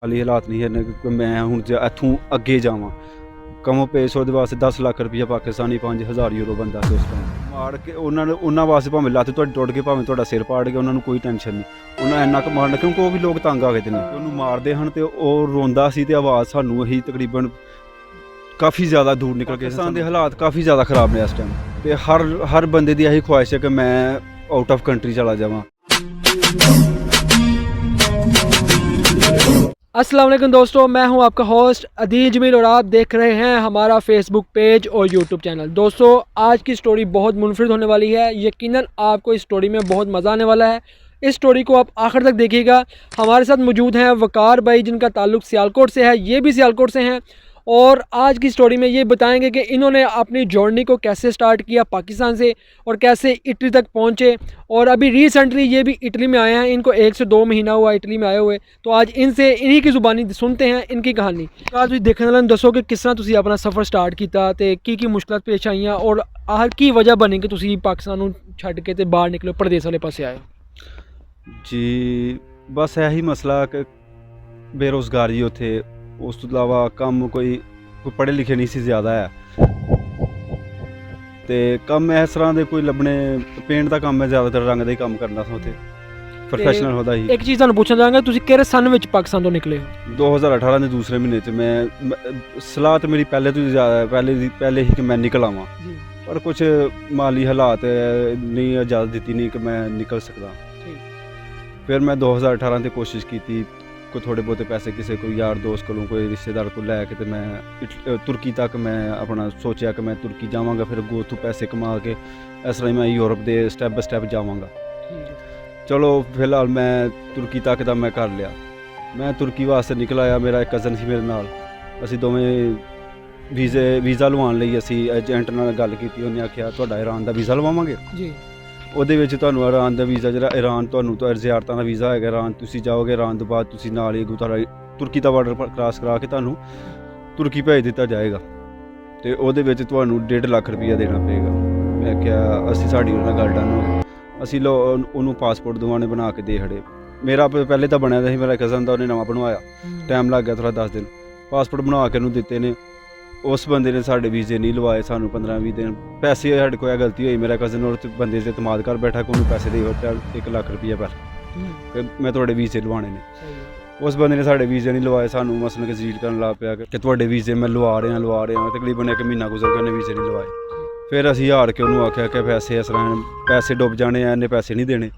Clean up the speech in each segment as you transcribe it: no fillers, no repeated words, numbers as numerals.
ਹਾਲੀ ਹਾਲਾਤ ਨਹੀਂ ਹਨ ਕਿ ਮੈਂ ਹੁਣ ਜੇ ਇੱਥੋਂ ਅੱਗੇ ਜਾਵਾਂ। ਕਮੋ ਪੇਸ਼ ਉਹਦੇ ਵਾਸਤੇ 10 ਲੱਖ ਰੁਪਈਆ ਪਾਕਿਸਤਾਨੀ 5000 ਯੂਰੋ ਬੰਦਾ ਸੀ ਉਸ ਟਾਈਮ। ਮਾਰ ਕੇ ਉਹਨਾਂ ਵਾਸਤੇ ਭਾਵੇਂ ਲੱਤ ਤੁਹਾਡੀ ਟੁੱਟ ਗਈ, ਭਾਵੇਂ ਤੁਹਾਡਾ ਸਿਰ ਪਾੜ ਗਿਆ, ਉਹਨਾਂ ਨੂੰ ਕੋਈ ਟੈਨਸ਼ਨ ਨਹੀਂ। ਉਹਨਾਂ ਇੰਨਾ ਕੁ ਮਾਰਨਾ ਕਿਉਂਕਿ ਉਹ ਵੀ ਲੋਕ ਤੰਗ ਆ ਗਏ ਤੇ ਨੇ, ਉਹਨੂੰ ਮਾਰਦੇ ਹਨ ਤੇ ਉਹ ਰੋਂਦਾ ਸੀ ਤੇ ਆਵਾਜ਼ ਸਾਨੂੰ ਅਸੀਂ ਤਕਰੀਬਨ ਕਾਫੀ ਜ਼ਿਆਦਾ ਦੂਰ ਨਿਕਲ ਕੇ ਪਾਕਿਸਤਾਨ ਦੇ ਹਾਲਾਤ ਕਾਫੀ ਜ਼ਿਆਦਾ ਖਰਾਬ ਨੇ ਇਸ ਟਾਈਮ ਤੇ ਹਰ ਬੰਦੇ ਦੀ ਇਹੀ ਖੁਆਇਸ਼ ਹੈ ਕਿ ਮੈਂ ਆਊਟ ਆਫ ਕੰਟਰੀ चला जावा। अस्सलाम वालेकुम दोस्तों, मैं हूं आपका होस्ट अदील जमील और आप देख रहे हैं हमारा फेसबुक पेज और यूट्यूब चैनल। दोस्तों आज की स्टोरी बहुत मुनफरिद होने वाली है। यकीनन आपको इस स्टोरी में बहुत मज़ा आने वाला है। इस स्टोरी को आप आखिर तक देखिएगा। हमारे साथ मौजूद हैं वकार भाई जिनका ताल्लुक़ सियालकोट से है, ये भी सियालकोट से हैं और आज की स्टोरी में ये बताएंगे कि इन्होंने अपनी जर्नी को कैसे स्टार्ट किया पाकिस्तान से और कैसे इटली तक पहुँचे। और अभी रिसेंटली ये भी इटली में आए हैं, इनको 1 से 2 महीना हुआ इटली में आए हुए। तो आज इनसे इन्हीं की ज़ुबानी सुनते हैं इनकी कहानी। आज तुम देखने वाले दसो कि किस तरह तुम अपना सफ़र स्टार्ट किया तो की मुश्किल पेश आईयां और आखिर की वजह बनी कि तुम पाकिस्तान छड्ड के ते बाहर निकले परदेस वाले पासे आए। जी बस यही मसला कि बेरोज़गारी उत्थे, उस तो इलावा कम कोई पढ़े लिखे नहीं सी ज़्यादा है ते कम इस तरह के कोई लभने पेंट का काम है, ज़्यादातर रंग का ही काम करना था उत्थे प्रोफैशनल होता ही। एक चीज़ तुहानूं पुछना चाहांगा, तुसीं किहड़े सन विच पाकिस्तान तो निकले हो? 2018 के दूसरे महीने च मैं सलाह तो मेरी पहले तो पहले ही कि मैं निकल आवां, पर कुछ माली हालात नहीं इजाज़त दी नहीं कि मैं निकल सकदा। फिर मैं 2018 से कोशिश की कोई थोड़े बहुते पैसे किसी कोई यार दोस्त को कोई रिश्तेदार को लैके तो मैं तुर्की तक मैं अपना सोचा कि मैं तुर्की जावांगा, फिर गो तो पैसे कमा के इस तरह मैं यूरोप दे स्टैप बाय स्टैप जावांगा। चलो फिलहाल मैं तुर्की तक का मैं कर लिया। मैं तुर्की वास्ते निकल आया, मेरा एक कज़न सी मेरे नाल, असीं दोवें वीज़ा लवाउण लई असीं एजेंट नाल गल कीती। उन्हें आख्या तुहाडा ईरान दा वीज़ा लवावांगे जी। ਉਹਦੇ ਵਿੱਚ ਤੁਹਾਨੂੰ ईरान ਦਾ ਵੀਜ਼ਾ ਜਿਹੜਾ ईरान ਤੁਹਾਨੂੰ ਜ਼ਿਆਰਤਾਂ ਦਾ ਵੀਜ਼ਾ ਹੈਗਾ। ईरान ਤੁਸੀਂ ਜਾਓਗੇ, ईरान ਤੋਂ ਬਾਅਦ ਤੁਸੀਂ ਨਾਲ ਹੀ ਤੁਹਾਡਾ ਤੁਰਕੀ ਦਾ ਬਾਰਡਰ ਕ੍ਰਾਸ ਕਰਾ ਕੇ ਤੁਹਾਨੂੰ ਤੁਰਕੀ ਭੇਜ ਦਿੱਤਾ ਜਾਏਗਾ ਤੇ ਉਹਦੇ ਵਿੱਚ ਤੁਹਾਨੂੰ 1.5 ਲੱਖ ਰੁਪਈਆ ਦੇਣਾ ਪਏਗਾ। ਮੈਂ ਕਿਹਾ ਅਸੀਂ ਸਾਡੀ ਉਹਨਾਂ ਨਾਲ ਗੱਲ ਡਨ ਹੋ ਗਈ। ਅਸੀਂ ਉਹਨੂੰ ਪਾਸਪੋਰਟ ਦੋਵਾਂ ਬਣਾ ਕੇ ਦੇ ਖੜੇ। ਮੇਰਾ ਪਹਿਲੇ ਤਾਂ ਬਣਿਆ ਸੀ, ਮੇਰਾ ਕਜ਼ਨ ਦਾ ਉਹਨੇ ਨਵਾਂ ਬਣਵਾਇਆ, ਟਾਈਮ ਲੱਗ ਗਿਆ ਥੋੜਾ 10 ਦਿਨ। ਪਾਸਪੋਰਟ ਬਣਾ ਕੇ ਉਹਨੂੰ ਦਿੱਤੇ ਨੇ, ਉਸ ਬੰਦੇ ਨੇ ਸਾਡੇ ਵੀਜ਼ੇ ਨਹੀਂ ਲਵਾਏ ਸਾਨੂੰ 15-20 ਦਿਨ। ਪੈਸੇ ਸਾਡੇ ਕੋਲ ਗਲਤੀ ਹੋਈ, ਮੇਰਾ ਕਜ਼ਨ ਔਰ ਬੰਦੇ ਤੇ ਇਤਮਾਦ ਕਰ ਬੈਠਾ ਕਿ ਉਹਨੂੰ ਪੈਸੇ ਦੇ 1 ਲੱਖ ਰੁਪਈਆ ਪਹਿਲਾਂ ਮੈਂ ਤੁਹਾਡੇ ਵੀਜ਼ੇ ਲਵਾਉਣੇ ਨੇ। ਉਸ ਬੰਦੇ ਨੇ ਸਾਡੇ ਵੀਜ਼ੇ ਨਹੀਂ ਲਵਾਏ, ਸਾਨੂੰ ਮਸਲਨ ਜ਼ਲੀਲ ਕਰਨ ਲੱਗ ਪਿਆ ਕਿ ਤੁਹਾਡੇ ਵੀਜ਼ੇ ਮੈਂ ਲਵਾ ਰਿਹਾ। ਤਕਰੀਬਨ 1 ਮਹੀਨਾ ਗੁਜ਼ਰ ਗਿਆ, ਉਹਨੇ ਵੀਜ਼ੇ ਨਹੀਂ ਲਵਾਏ। ਫਿਰ ਅਸੀਂ ਹਾਰ ਕੇ ਉਹਨੂੰ ਆਖਿਆ ਕਿ ਪੈਸੇ ਇਸ ਤਰ੍ਹਾਂ ਪੈਸੇ ਡੁੱਬ ਜਾਣੇ ਆ, ਇਹਨੇ ਪੈਸੇ ਨਹੀਂ ਦੇਣੇ।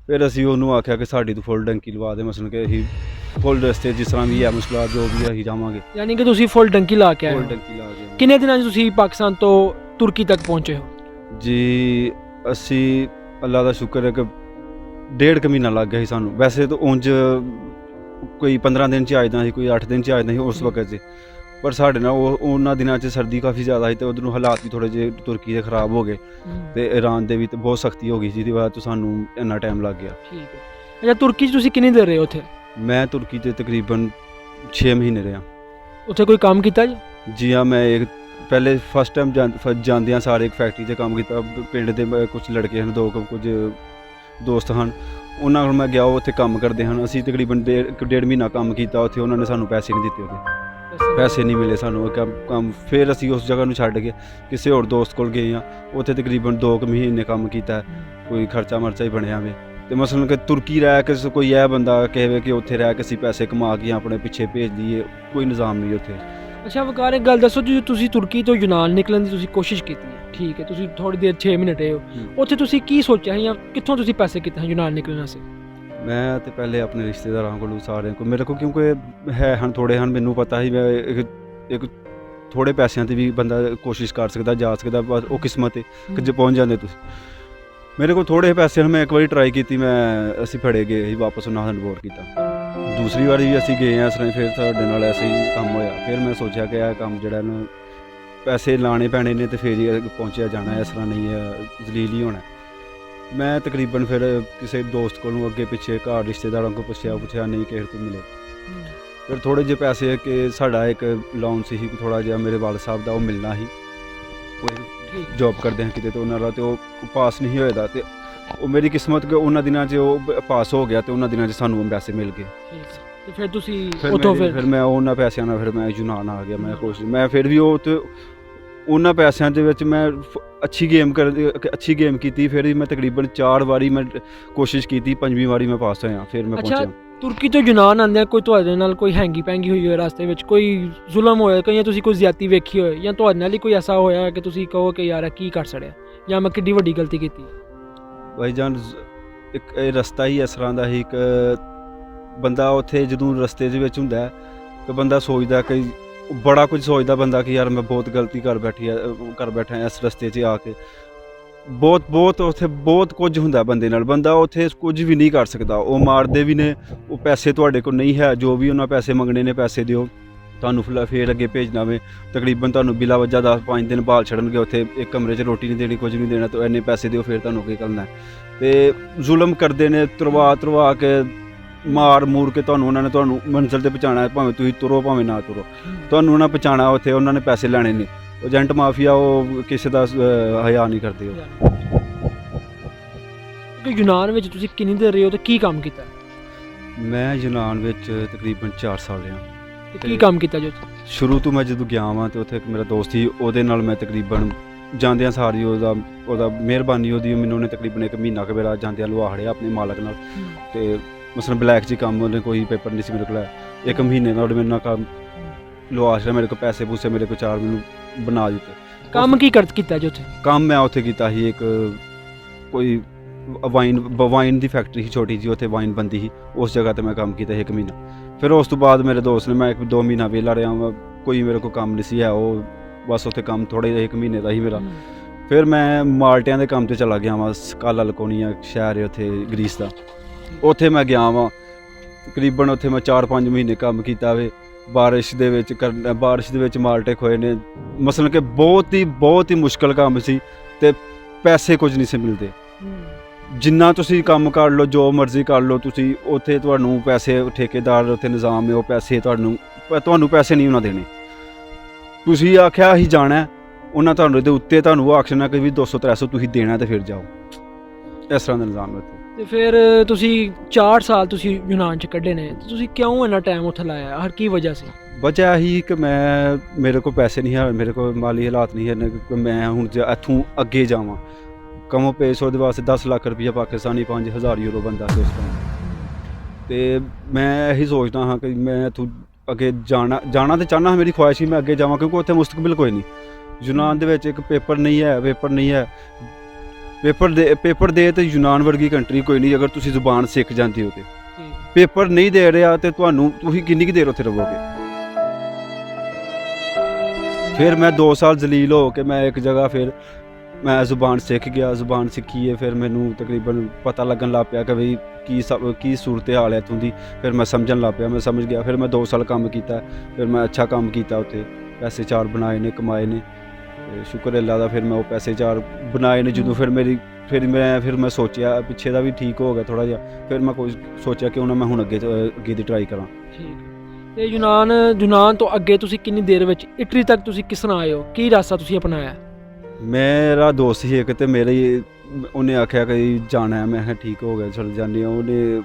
ਫਿਰ ਅਸੀਂ ਉਹਨੂੰ ਆਖਿਆ ਕਿ ਸਾਡੀ ਤੋਂ ਫੁੱਲ ਡੰਕੀ ਲਵਾ ਦੇ, ਮਸਲਨ ਕਿ ਅਸੀਂ ਫੁੱਲ ਰਸਤੇ ਜਿਸ ਤਰ੍ਹਾਂ ਵੀ ਹੈ ਮੁਸ਼ਕਲਾਂ ਜੋ ਵੀ ਅਸੀਂ ਜਾਵਾਂਗੇ। यानी कि तुसीं फुल डंकी ला के आए ਫੁੱਲ हो। ਡੰਕੀ ਲਾ ਕੇ किन्ने दिनां च तुसीं पाकिस्तान तो तुर्की तक पहुँचे हो? ਜੀ ਅਸੀਂ ਅੱਲਾ ਦਾ ਸ਼ੁਕਰ ਹੈ ਕਿ 1.5 ਮਹੀਨਾ ਲੱਗ ਗਿਆ ਸੀ ਸਾਨੂੰ। ਵੈਸੇ ਤਾਂ ਉਂਝ ਕੋਈ 15 ਦਿਨ 'ਚ ਆ ਜਾਂਦਾ ਸੀ, ਕੋਈ 8 ਦਿਨ 'ਚ ਆ ਜਾਂਦਾ ਸੀ ਉਸ ਵਕਤ 'ਚ, ਪਰ ਸਾਡੇ ਨਾਲ ਉਹਨਾਂ ਦਿਨਾਂ 'ਚ ਸਰਦੀ ਕਾਫੀ ਜ਼ਿਆਦਾ ਸੀ ਤੇ ਉੱਧਰੋਂ ਹਾਲਾਤ ਵੀ ਥੋੜ੍ਹੇ ਜਿਹੇ ਤੁਰਕੀ ਦੇ ਖਰਾਬ ਹੋ ਗਏ ਤੇ ईरान ਦੇ ਵੀ ਤੇ ਬਹੁਤ ਸਖਤੀ ਹੋ ਗਈ, ਜਿਹਦੀ ਵਜ੍ਹਾ ਤੋਂ ਸਾਨੂੰ ਇੰਨਾ ਟਾਈਮ ਲੱਗ ਗਿਆ। ठीक है। अच्छा तुर्की च तुसीं किन्नी देर रहे हो उत्थे? ਮੈਂ ਤੁਰਕੀ 'ਚ ਤਕਰੀਬਨ 6 ਮਹੀਨੇ ਰਿਹਾ। उत्थे कोई काम कीता जी? ਜੀ ਹਾਂ, ਮੈਂ ਇੱਕ ਪਹਿਲੇ ਫਸਟ ਟਾਈਮ ਜਾਂਦਿਆਂ ਸਾਰੇ ਇੱਕ ਫੈਕਟਰੀ 'ਤੇ ਕੰਮ ਕੀਤਾ। ਪਿੰਡ ਦੇ ਕੁਝ ਲੜਕੇ ਹਨ, ਕੁਝ ਦੋਸਤ ਹਨ, ਉਹਨਾਂ ਨਾਲ ਮੈਂ ਗਿਆ, ਉਹ ਉੱਥੇ ਕੰਮ ਕਰਦੇ ਹਨ। ਅਸੀਂ ਤਕਰੀਬਨ 1.5 ਮਹੀਨਾ ਕੰਮ ਕੀਤਾ ਉੱਥੇ। ਉਹਨਾਂ ਨੇ ਸਾਨੂੰ ਪੈਸੇ ਨਹੀਂ ਦਿੱਤੇ, ਉਹਦੇ ਪੈਸੇ ਨਹੀਂ ਮਿਲੇ ਸਾਨੂੰ ਕੰਮ। ਫਿਰ ਅਸੀਂ ਉਸ ਜਗ੍ਹਾ ਨੂੰ ਛੱਡ ਕੇ ਕਿਸੇ ਹੋਰ ਦੋਸਤ ਕੋਲ ਗਏ ਹਾਂ, ਉੱਥੇ ਤਕਰੀਬਨ 2 ਮਹੀਨੇ ਕੰਮ ਕੀਤਾ, ਕੋਈ ਖਰਚਾ ਮਰਚਾ ਹੀ ਬਣਿਆ ਵੇ। ਤੇ ਮਸਲਨ ਕਿ ਤੁਰਕੀ ਰਹਿ ਕੇ ਕੋਈ ਇਹ ਬੰਦਾ ਕਹੇ ਕਿ ਉੱਥੇ ਰਹਿ ਕੇ ਅਸੀਂ ਪੈਸੇ ਕਮਾ ਕੇ ਆਪਣੇ ਪਿੱਛੇ ਭੇਜ ਲਈਏ, ਕੋਈ ਨਿਜ਼ਾਮ ਨਹੀਂ ਉੱਥੇ। अच्छा वकार एक गल दसो जी, तुसीं तुर्की तो यूनान निकलण दी तुसीं कोशिश कीती है, ठीक है, तुसीं थोड़ी देर 6 महीने रहे हो उत्थे, तुसीं की सोचा है या कित्थों तुसीं पैसे किते हैं यूनान निकलण वास्ते? मैं तो पहले अपने रिश्तेदारों को सारे को मेरे को क्योंकि है हैं थोड़े हैं, मैनू पता ही मैं एक थोड़े पैसों से भी बंदा कोशिश कर सकता जा सकता, बस वो किस्मत है कि जो पहुँच जाते तुम। मेरे को थोड़े पैसे मैं एक बार ट्राई की, मैं असी फड़े गए ही वापस उन्होंने रिपोर्ट किया। दूसरी बार भी असी गए इस तरह, फिर साढ़े नाल ऐसे ही काम होया। फिर मैं सोचा कि यह काम जो पैसे लाने पैने ने तो फिर ही पहुँचा जाना, इस तरह नहीं है जलील ही होना। मैं तकरीबन फिर किसी दोस्त को अगे पिछे घर रिश्तेदारों को पूछा नहीं किसी को मिले। फिर थोड़े जे पैसे कि साढ़ा एक लोन से ही थोड़ा जहा मेरे वाल साहब का वो मिलना ही, कोई जॉब करते हैं कितने, तो उन्होंने तो पास नहीं होया तो वो मेरी किस्मत कि उन्होंने दिनों वो पास हो गया तो उन्होंने दिनों सानू पैसे मिल गए। ਤੇ ਫਿਰ ਤੁਸੀਂ ਫਿਰ ਉੱਥੋਂ ਫਿਰ ਮੈਂ ਉਹਨਾਂ ਪੈਸਿਆਂ ਨਾਲ ਫਿਰ ਮੈਂ ਯੂਨਾਨ ਆ ਗਿਆ। ਮੈਂ ਫਿਰ ਵੀ ਉਹ ਤੇ ਉਹਨਾਂ ਪੈਸਿਆਂ ਦੇ ਵਿੱਚ ਮੈਂ ਅੱਛੀ ਗੇਮ ਕੀਤੀ। ਫਿਰ ਵੀ ਮੈਂ ਤਕਰੀਬਨ 4 ਵਾਰੀ ਮੈਂ ਕੋਸ਼ਿਸ਼ ਕੀਤੀ, 5ਵੀਂ ਵਾਰੀ ਮੈਂ ਪਾਸ ਹੋਇਆ, ਫਿਰ ਮੈਂ ਅੱਛਾ, ਪਹੁੰਚਿਆ। ਤੁਰਕੀ ਤੋਂ ਯੂਨਾਨ ਆਉਂਦਿਆਂ ਕੋਈ ਤੁਹਾਡੇ ਨਾਲ ਕੋਈ ਹੈਂਗੀ ਪੈਂਗੀ ਹੋਈ ਹੋਏ ਰਸਤੇ ਵਿੱਚ, ਕੋਈ ਜ਼ੁਲਮ ਹੋਇਆ, ਕਈਆਂ ਤੁਸੀਂ ਕੋਈ ਜ਼ਿਆਦਤੀ ਵੇਖੀ ਹੋਏ, ਜਾਂ ਤੁਹਾਡੇ ਨਾਲ ਹੀ ਕੋਈ ਐਸਾ ਹੋਇਆ ਕਿ ਤੁਸੀਂ ਕਹੋ ਕਿ ਯਾਰ ਇਹ ਕੀ ਕਰ ਛੜਿਆ, ਜਾਂ ਮੈਂ ਕਿੱਡੀ ਵੱਡੀ ਗਲਤੀ ਕੀਤੀ? ਭਾਈ ਜਾਨ, ਇੱਕ ਇਹ ਰਸਤਾ ਹੀ ਇਸ ਤਰ੍ਹਾਂ ਦਾ ਸੀ। ਇੱਕ ਬੰਦਾ ਉੱਥੇ ਜਦੋਂ ਰਸਤੇ ਦੇ ਵਿੱਚ ਹੁੰਦਾ ਤਾਂ ਬੰਦਾ ਸੋਚਦਾ ਕਿ ਬੜਾ ਕੁਝ ਸੋਚਦਾ ਬੰਦਾ ਕਿ ਯਾਰ ਮੈਂ ਬਹੁਤ ਗਲਤੀ ਕਰ ਬੈਠਾ ਇਸ ਰਸਤੇ 'ਚ ਆ ਕੇ। ਬਹੁਤ ਉੱਥੇ ਬਹੁਤ ਕੁਝ ਹੁੰਦਾ ਬੰਦੇ ਨਾਲ। ਬੰਦਾ ਉੱਥੇ ਕੁਝ ਵੀ ਨਹੀਂ ਕਰ ਸਕਦਾ। ਉਹ ਮਾਰਦੇ ਵੀ ਨੇ, ਉਹ ਪੈਸੇ ਤੁਹਾਡੇ ਕੋਲ ਨਹੀਂ ਹੈ, ਜੋ ਵੀ ਉਹਨਾਂ ਪੈਸੇ ਮੰਗਣੇ ਨੇ ਪੈਸੇ ਦਿਓ, ਤੁਹਾਨੂੰ ਫਿਰ ਅੱਗੇ ਭੇਜਣਾ ਵੇ। ਤਕਰੀਬਨ ਤੁਹਾਨੂੰ ਬਿਲਾ ਵਜ੍ਹਾ 10-5 ਦਿਨ ਬਾਲ ਛੱਡਣਗੇ ਉੱਥੇ, ਇੱਕ ਕਮਰੇ 'ਚ ਰੋਟੀ ਨਹੀਂ ਦੇਣੀ, ਕੁਝ ਨਹੀਂ ਦੇਣਾ, ਤਾਂ ਇੰਨੇ ਪੈਸੇ ਦਿਓ ਫਿਰ ਤੁਹਾਨੂੰ ਅੱਗੇ ਕਰਨਾ। ਤੇ ਜ਼ੁਲਮ ਕਰਦੇ ਨੇ, ਤੁਰਵਾ ਕੇ ਮਾਰ ਮੂਰ ਕੇ ਉਹਨਾਂ ਨੇ ਤੁਹਾਨੂੰ ਮੰਜ਼ਿਲ 'ਤੇ ਪਹੁੰਚਾਉਣਾ। ਭਾਵੇਂ ਤੁਸੀਂ ਤੁਰੋ ਭਾਵੇਂ ਨਾ ਤੁਰੋ, ਤੁਹਾਨੂੰ ਉਹਨਾਂ ਪਹੁੰਚਾਉਣਾ। ਉੱਥੇ ਉਹਨਾਂ ਨੇ ਪੈਸੇ ਲੈਣੇ ਨੇ। ਏਜੰਟ ਮਾਫੀਆ ਉਹ ਕਿਸੇ ਦਾ ਹਯਾ ਨਹੀਂ ਕਰਦੇ। ਕਿ ਯੂਨਾਨ ਵਿੱਚ ਤੁਸੀਂ ਕਿੰਨੀ ਦੇਰ ਰਹੇ ਹੋ ਤੇ ਕੀ ਕੰਮ ਕੀਤਾ? ਮੈਂ ਯੂਨਾਨ ਵਿੱਚ ਤਕਰੀਬਨ 4 ਸਾਲ ਰਿਹਾ। ਤੇ ਕੀ ਕੰਮ ਕੀਤਾ ਜੋ? ਸ਼ੁਰੂ ਤੋਂ ਮੈਂ ਜਦੋਂ ਗਿਆ ਵਾਂ ਤੇ ਉੱਥੇ ਇੱਕ ਮੇਰਾ ਦੋਸਤ ਸੀ, ਉਹਦੇ ਨਾਲ ਮੈਂ ਤਕਰੀਬਨ ਜਾਂਦਿਆਂ ਸਾਰੀ ਉਹਦਾ ਮਿਹਰਬਾਨੀ ਉਹਦੀ ਮੈਨੂੰ ਉਹਨੇ ਤਕਰੀਬਨ 1 ਮਹੀਨਾ ਕੁ ਮੇਰਾ ਜਾਂਦਿਆਂ ਲਵਾ ਖੜਿਆ ਆਪਣੇ ਮਾਲਕ ਨਾਲ। ਤੇ ਮਸਲਨ ਬਲੈਕ 'ਚ ਕੰਮ, ਉਹਨੇ ਕੋਈ ਪੇਪਰ ਨਹੀਂ ਸੀ ਮੇਰੇ ਕੋਲ, 1 ਮਹੀਨੇ ਦਾ ਉਹਨੇ ਮੇਰੇ ਨਾਲ ਕੰਮ ਲਵਾ ਛੜਿਆ। ਮੇਰੇ ਕੋਲ ਪੈਸੇ ਪੂਸੇ ਮੇਰੇ ਕੋਲ 4 ਮੈਨੂੰ ਬਣਾ ਦਿੱਤੇ। ਕੰਮ ਕੀ ਕੀਤਾ ਜੋ ਉੱਥੇ? ਕੰਮ ਮੈਂ ਉੱਥੇ ਕੀਤਾ ਸੀ, ਇੱਕ ਕੋਈ ਵਾਈਨ ਦੀ ਫੈਕਟਰੀ ਸੀ ਛੋਟੀ ਜਿਹੀ, ਉੱਥੇ ਵਾਈਨ ਬਣਦੀ ਸੀ, ਉਸ ਜਗ੍ਹਾ 'ਤੇ ਮੈਂ ਕੰਮ ਕੀਤਾ ਸੀ 1 ਮਹੀਨਾ। ਫਿਰ ਉਸ ਤੋਂ ਬਾਅਦ ਮੇਰੇ ਦੋਸਤ ਨੇ, ਮੈਂ 1-2 ਮਹੀਨਾ ਵਿਹਲਾ ਰਿਹਾ ਵਾਂ, ਕੋਈ ਮੇਰੇ ਕੋਲ ਕੰਮ ਨਹੀਂ ਸੀ ਹੈ, ਉਹ ਬਸ ਉੱਥੇ ਕੰਮ ਥੋੜ੍ਹਾ ਜਿਹਾ 1 ਮਹੀਨੇ ਦਾ ਹੀ ਮੇਰਾ। ਫਿਰ ਮੈਂ ਮਾਲਟਿਆਂ ਦੇ ਕੰਮ 'ਤੇ ਚਲਾ ਗਿਆ ਵਾਂ। ਸਕਾਲਾ ਲਕੋਨੀਆ ਸ਼ਹਿਰ ਹੈ ਉੱਥੇ ਗ੍ਰੀਸ ਦਾ, ਉੱਥੇ ਮੈਂ ਗਿਆ ਵਾਂ। ਤਕਰੀਬਨ ਉੱਥੇ ਮੈਂ 4-5 ਮਹੀਨੇ ਕੰਮ ਕੀਤਾ ਵੇ। ਬਾਰਿਸ਼ ਦੇ ਵਿੱਚ ਮਾਲਟੇ ਖੋਏ ਨੇ। ਮਸਲਨ ਕਿ ਬਹੁਤ ਹੀ ਮੁਸ਼ਕਲ ਕੰਮ ਸੀ ਤੇ ਪੈਸੇ ਕੁਝ ਨਹੀਂ ਸੀ ਮਿਲਦੇ। ਜਿੰਨਾ ਤੁਸੀਂ ਕੰਮ ਕਰ ਲਓ, ਜੋ ਮਰਜ਼ੀ ਕਰ ਲਓ ਤੁਸੀਂ, ਉੱਥੇ ਤੁਹਾਨੂੰ ਪੈਸੇ ਠੇਕੇਦਾਰ ਉੱਥੇ ਨਿਜ਼ਾਮ ਹੈ, ਉਹ ਪੈਸੇ ਤੁਹਾਨੂੰ ਪੈਸੇ ਨਹੀਂ ਉਹਨਾਂ ਦੇਣੇ। ਤੁਸੀਂ ਆਖਿਆ ਅਸੀਂ ਜਾਣਾ, ਉਹਨਾਂ ਤੁਹਾਨੂੰ ਇਹਦੇ ਉੱਤੇ ਤੁਹਾਨੂੰ ਆਖਣਾ ਕਿ ਵੀ 200-300 ਤੁਸੀਂ ਦੇਣਾ ਤੇ ਫਿਰ ਜਾਓ। ਇਸ ਤਰ੍ਹਾਂ ਦਾ ਨਿਜ਼ਾਮ ਹੈ ਉੱਥੇ। ਤੇ ਫਿਰ ਤੁਸੀਂ 4 ਸਾਲ ਤੁਸੀਂ ਯੂਨਾਨ 'ਚ ਕੱਢੇ ਨੇ, ਤੁਸੀਂ ਕਿਉਂ ਇੰਨਾ ਟਾਈਮ ਉੱਥੇ ਲਾਇਆ? ਹਰ ਕੀ ਵਜ੍ਹਾ ਸੀ? ਵਜ੍ਹਾ ਇਹੀ ਕਿ ਮੇਰੇ ਕੋਲ ਪੈਸੇ ਨਹੀਂ ਹੈ, ਮੇਰੇ ਕੋਲ ਮਾਲੀ ਹਾਲਾਤ ਨਹੀਂ ਹੈ ਕਿ ਮੈਂ ਹੁਣ ਇੱਥੋਂ ਅੱਗੇ ਜਾਵਾਂ। ਕਮੋ ਪੇਸ਼ ਉਹਦੇ ਵਾਸਤੇ 10 ਲੱਖ ਰੁਪਈਆ ਪਾਕਿਸਤਾਨੀ, 5000 ਯੂਰੋ ਬੰਦਾ ਸੀ ਉਸ ਟਾਈਮ। ਤੇ ਮੈਂ ਇਹੀ ਸੋਚਦਾ ਹਾਂ ਕਿ ਮੈਂ ਇੱਥੋਂ ਅੱਗੇ ਜਾਣਾ ਤਾਂ ਚਾਹੁੰਦਾ ਹਾਂ, ਮੇਰੀ ਖੁਆਇਸ਼ ਹੀ ਮੈਂ ਅੱਗੇ ਜਾਵਾਂ, ਕਿਉਂਕਿ ਉੱਥੇ ਮੁਸਤਕਬਲ ਕੋਈ ਨਹੀਂ। ਯੂਨਾਨ ਦੇ ਵਿੱਚ ਇੱਕ ਪੇਪਰ ਨਹੀਂ ਹੈ। ਪੇਪਰ ਦੇ ਤੇ ਯੂਨਾਨ ਵਰਗੀ ਕੰਟਰੀ ਕੋਈ ਨਹੀਂ। ਅਗਰ ਤੁਸੀਂ ਜ਼ੁਬਾਨ ਸਿੱਖ ਜਾਂਦੇ ਹੋ ਤੇ ਪੇਪਰ ਨਹੀਂ ਦੇ ਰਿਹਾ ਤੇ ਤੁਸੀਂ ਕਿੰਨੀ ਕੁ ਦੇਰ ਉੱਥੇ ਰਹੋਗੇ? ਫਿਰ ਮੈਂ 2 ਸਾਲ ਜ਼ਲੀਲ ਹੋ ਕੇ ਮੈਂ ਇੱਕ ਜਗ੍ਹਾ ਫਿਰ ਮੈਂ ਜ਼ੁਬਾਨ ਸਿੱਖ ਗਿਆ। ਜ਼ੁਬਾਨ ਸਿੱਖੀ ਹੈ, ਫਿਰ ਮੈਨੂੰ ਤਕਰੀਬਨ ਪਤਾ ਲੱਗਣ ਲੱਗ ਪਿਆ ਕਿ ਬਈ ਕੀ ਸੂਰਤ ਹਾਲ ਹੈ ਇੱਥੋਂ ਦੀ। ਫਿਰ ਮੈਂ ਸਮਝਣ ਲੱਗ ਪਿਆ, ਮੈਂ ਸਮਝ ਗਿਆ। ਫਿਰ ਮੈਂ 2 ਸਾਲ ਕੰਮ ਕੀਤਾ, ਫਿਰ ਮੈਂ ਅੱਛਾ ਕੰਮ ਕੀਤਾ ਉੱਥੇ, ਪੈਸੇ 4 ਬਣਾਏ ਨੇ, ਕਮਾਏ ਨੇ, ਤੇ ਸ਼ੁਕਰ ਅੱਲਾ ਦਾ। ਫਿਰ ਮੈਂ ਉਹ ਪੈਸੇ 4 ਬਣਾਏ ਨੇ। ਜਦੋਂ ਫਿਰ ਮੈਂ ਸੋਚਿਆ, ਪਿੱਛੇ ਦਾ ਵੀ ਠੀਕ ਹੋ ਗਿਆ ਥੋੜ੍ਹਾ ਜਿਹਾ। ਫਿਰ ਮੈਂ ਕੋਈ ਸੋਚਿਆ ਕਿ ਉਹਨਾਂ ਮੈਂ ਹੁਣ ਅੱਗੇ ਦੀ ਟਰਾਈ ਕਰਾਂ। ਠੀਕ। ਤੇ ਯੂਨਾਨ ਤੋਂ ਅੱਗੇ ਤੁਸੀਂ ਕਿੰਨੀ ਦੇਰ ਵਿੱਚ ਇਟਲੀ ਤੱਕ ਤੁਸੀਂ ਕਿਸ ਤਰ੍ਹਾਂ ਆਏ ਹੋ? ਕੀ ਰਸਤਾ ਤੁਸੀਂ ਅਪਣਾਇਆ? ਮੇਰਾ ਦੋਸਤ ਸੀ ਇੱਕ, ਤੇ ਉਹਨੇ ਆਖਿਆ ਕਿ ਜਾਣਾ ਹੈ। ਮੈਂ ਕਿਹਾ ਠੀਕ ਹੋ ਗਿਆ, ਚਲ ਜਾਂਦੇ ਹਾਂ। ਉਹਨੇ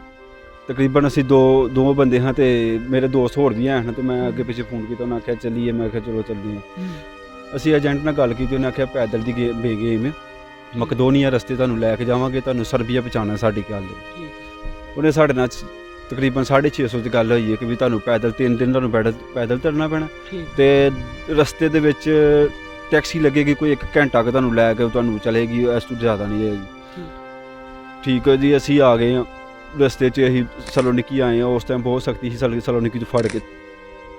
ਤਕਰੀਬਨ ਅਸੀਂ ਦੋ ਬੰਦੇ ਹਾਂ, ਤੇ ਮੇਰੇ ਦੋਸਤ ਹੋਰ ਵੀ ਹਨ, ਤੇ ਮੈਂ ਅੱਗੇ ਪਿੱਛੇ ਫੋਨ ਕੀਤਾ, ਉਹਨੇ ਆਖਿਆ ਚੱਲੀਏ। ਮੈਂ ਕਿਹਾ ਚਲੋ ਚੱਲਦੇ ਹਾਂ। ਅਸੀਂ ਏਜੰਟ ਨਾਲ ਗੱਲ ਕੀਤੀ, ਉਹਨੇ ਆਖਿਆ ਪੈਦਲ ਦੀ ਗੇਮ ਮਕਦੋਨੀਆ ਰਸਤੇ ਤੁਹਾਨੂੰ ਲੈ ਕੇ ਜਾਵਾਂਗੇ, ਤੁਹਾਨੂੰ ਸਰਬੀਆ ਪਹੁੰਚਾਉਣਾ ਸਾਡੀ ਗੱਲ। ਉਹਨੇ ਸਾਡੇ ਨਾਲ ਤਕਰੀਬਨ 650 ਦੀ ਗੱਲ ਹੋਈ ਹੈ ਕਿ ਵੀ ਤੁਹਾਨੂੰ ਪੈਦਲ 3 ਦਿਨ ਤੁਹਾਨੂੰ ਪੈਦਲ ਤੁਰਨਾ ਪੈਣਾ, ਤੇ ਰਸਤੇ ਦੇ ਵਿੱਚ ਟੈਕਸੀ ਲੱਗੇਗੀ ਕੋਈ 1 ਘੰਟਾ ਕਿ ਤੁਹਾਨੂੰ ਲੈ ਕੇ ਤੁਹਾਨੂੰ ਚਲੇਗੀ, ਇਸ ਤੋਂ ਜ਼ਿਆਦਾ ਨਹੀਂ ਹੈਗੀ। ਠੀਕ ਹੈ ਜੀ। ਅਸੀਂ ਆ ਗਏ ਹਾਂ। ਰਸਤੇ 'ਚ ਅਸੀਂ ਸਲੋਨਿਕੀ ਆਏ ਹਾਂ। ਉਸ ਟਾਈਮ ਬਹੁਤ ਸਖਤੀ ਸੀ। ਸਲੋਨਿਕੀ ਤੋਂ ਫੜ ਕੇ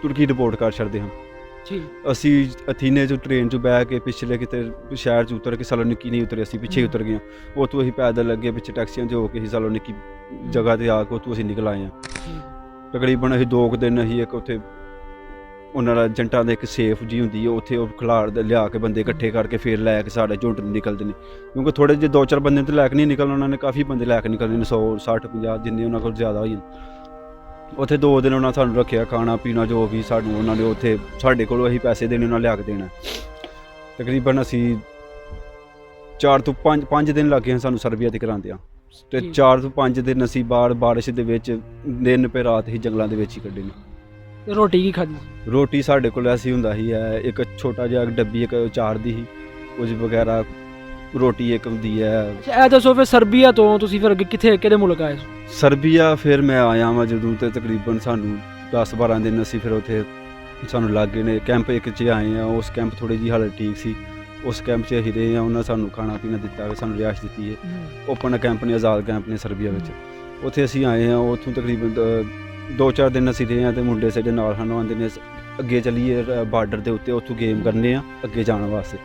ਤੁਰਕੀ ਰਿਪੋਰਟ ਕਰ ਛੱਡਦੇ ਹਾਂ। ਅਸੀਂ ਅਥੀਨੇ 'ਚ ਟ੍ਰੇਨ 'ਚ ਬਹਿ ਕੇ ਪਿਛਲੇ ਕਿਤੇ ਸ਼ਹਿਰ 'ਚ ਉਤਰ ਕੇ ਸਲੋਨਿਕੀ ਨਹੀਂ ਉਤਰੇ, ਅਸੀਂ ਪਿੱਛੇ ਉਤਰ ਗਏ ਹਾਂ। ਉੱਥੋਂ ਅਸੀਂ ਪੈਦਲ ਅੱਗੇ ਪਿੱਛੇ ਟੈਕਸੀਆਂ 'ਚ ਹੋ ਕੇ ਅਸੀਂ ਸਲੋਨਿਕੀ ਜਗ੍ਹਾ 'ਤੇ ਆ ਕੇ ਉੱਥੋਂ ਅਸੀਂ ਨਿਕਲ ਆਏ ਹਾਂ। ਤਕਰੀਬਨ ਅਸੀਂ 2 ਦਿਨ ਅਸੀਂ ਇੱਕ ਉੱਥੇ ਉਹਨਾਂ ਦਾ ਏਜੰਟਾਂ ਦੇ ਇੱਕ ਸੇਫ ਜੀ ਹੁੰਦੀ ਹੈ, ਉੱਥੇ ਉਹ ਖਿਲਾਰ ਲਿਆ ਕੇ ਬੰਦੇ ਇਕੱਠੇ ਕਰਕੇ ਫਿਰ ਲੈ ਕੇ ਸਾਡੇ ਝੁੰਡ ਨੂੰ ਨਿਕਲਦੇ ਨੇ। ਕਿਉਂਕਿ ਥੋੜ੍ਹੇ ਜਿਹੇ 2-4 ਬੰਦੇ ਤਾਂ ਲੈ ਕੇ ਨਹੀਂ ਨਿਕਲਣਾ, ਉਹਨਾਂ ਨੇ ਕਾਫੀ ਬੰਦੇ ਲੈ ਕੇ ਨਿਕਲਦੇ ਨੇ, 100, 60, 50 ਜਿੰਨੇ ਉਹਨਾਂ ਕੋਲ ਜ਼ਿਆਦਾ ਹੋਈ। ਉੱਥੇ 2 ਦਿਨ ਉਹਨਾਂ ਸਾਨੂੰ ਰੱਖਿਆ, ਖਾਣਾ ਪੀਣਾ ਜੋ ਵੀ ਸਾਨੂੰ ਉਹਨਾਂ ਨੇ ਉੱਥੇ ਸਾਡੇ ਕੋਲੋਂ ਅਸੀਂ ਪੈਸੇ ਦੇਣੇ, ਉਹਨਾਂ ਲਿਆ ਕੇ ਦੇਣਾ। ਤਕਰੀਬਨ ਅਸੀਂ 4 ਤੋਂ 5 ਦਿਨ ਲੱਗ ਗਏ ਸਾਨੂੰ ਸਰਬੀਆ 'ਤੇ ਕਰਾਉਂਦੇ ਆ। ਤੇ ਠੀਕ। 4 ਤੋਂ 5 ਦਿਨ ਅਸੀਂ ਬਾਹਰ ਬਾਰਿਸ਼ ਦੇ ਵਿੱਚ ਦਿਨ ਪੇ ਰਾਤ ਹੀ ਜੰਗਲਾਂ ਦੇ ਵਿੱਚ ਹੀ ਕੱਢੇ ਨੇ। ਤੇ ਰੋਟੀ ਕੀ ਖਾਧੀ? ਰੋਟੀ ਸਾਡੇ ਕੋਲ ਐਸੀ ਹੁੰਦਾ ਹੀ ਹੈ, ਇੱਕ ਛੋਟਾ ਜਿਹਾ ਡੱਬੀ ਇੱਕ ਚਾਰ ਦੀ ਹੀ, ਕੁਝ ਵਗੈਰਾ ਰੋਟੀ ਇੱਕ ਹੁੰਦੀ ਹੈ। ਅੱਛਾ, ਇਹ ਦੱਸੋ ਫਿਰ ਸਰਬੀਆ ਤੋਂ ਤੁਸੀਂ ਫਿਰ ਅੱਗੇ ਕਿੱਥੇ ਕਿਹੜੇ ਮੁਲਕ ਆਏ ਸੋ? ਸਰਬੀਆ ਫਿਰ ਮੈਂ ਆਇਆ ਵਾਂ ਜਦੋਂ, ਤੇ ਤਕਰੀਬਨ ਸਾਨੂੰ 10-12 ਦਿਨ ਅਸੀਂ ਫਿਰ ਉੱਥੇ ਸਾਨੂੰ ਲੱਗ ਗਏ ਨੇ। ਕੈਂਪ ਇੱਕ 'ਚ ਆਏ ਆ, ਉਸ ਕੈਂਪ ਥੋੜ੍ਹੀ ਜਿਹੀ ਹਾਲਤ ਠੀਕ ਸੀ, ਉਸ ਕੈਂਪ 'ਚ ਅਸੀਂ ਰਹੇ ਹਾਂ। ਉਹਨਾਂ ਸਾਨੂੰ ਖਾਣਾ ਪੀਣਾ ਦਿੱਤਾ, ਸਾਨੂੰ ਰਿਹਾਇਸ਼ ਦਿੱਤੀ ਹੈ। ਓਪਨ ਕੈਂਪ ਨੇ, ਆਜ਼ਾਦ ਕੈਂਪ ਨੇ ਸਰਬੀਆ ਵਿੱਚ, ਉੱਥੇ ਅਸੀਂ ਆਏ ਹਾਂ। ਉੱਥੋਂ ਤਕਰੀਬਨ 2-4 ਦਿਨ ਅਸੀਂ ਰਹੇ ਹਾਂ, ਤੇ ਮੁੰਡੇ ਸਾਡੇ ਨਾਲ ਸਾਨੂੰ ਆਉਂਦੇ ਨੇ ਅੱਗੇ ਚੱਲੀਏ ਬਾਰਡਰ ਦੇ ਉੱਤੇ, ਉੱਥੋਂ ਗੇਮ ਕਰਨੇ ਆ ਅੱਗੇ ਜਾਣ ਵਾਸਤੇ।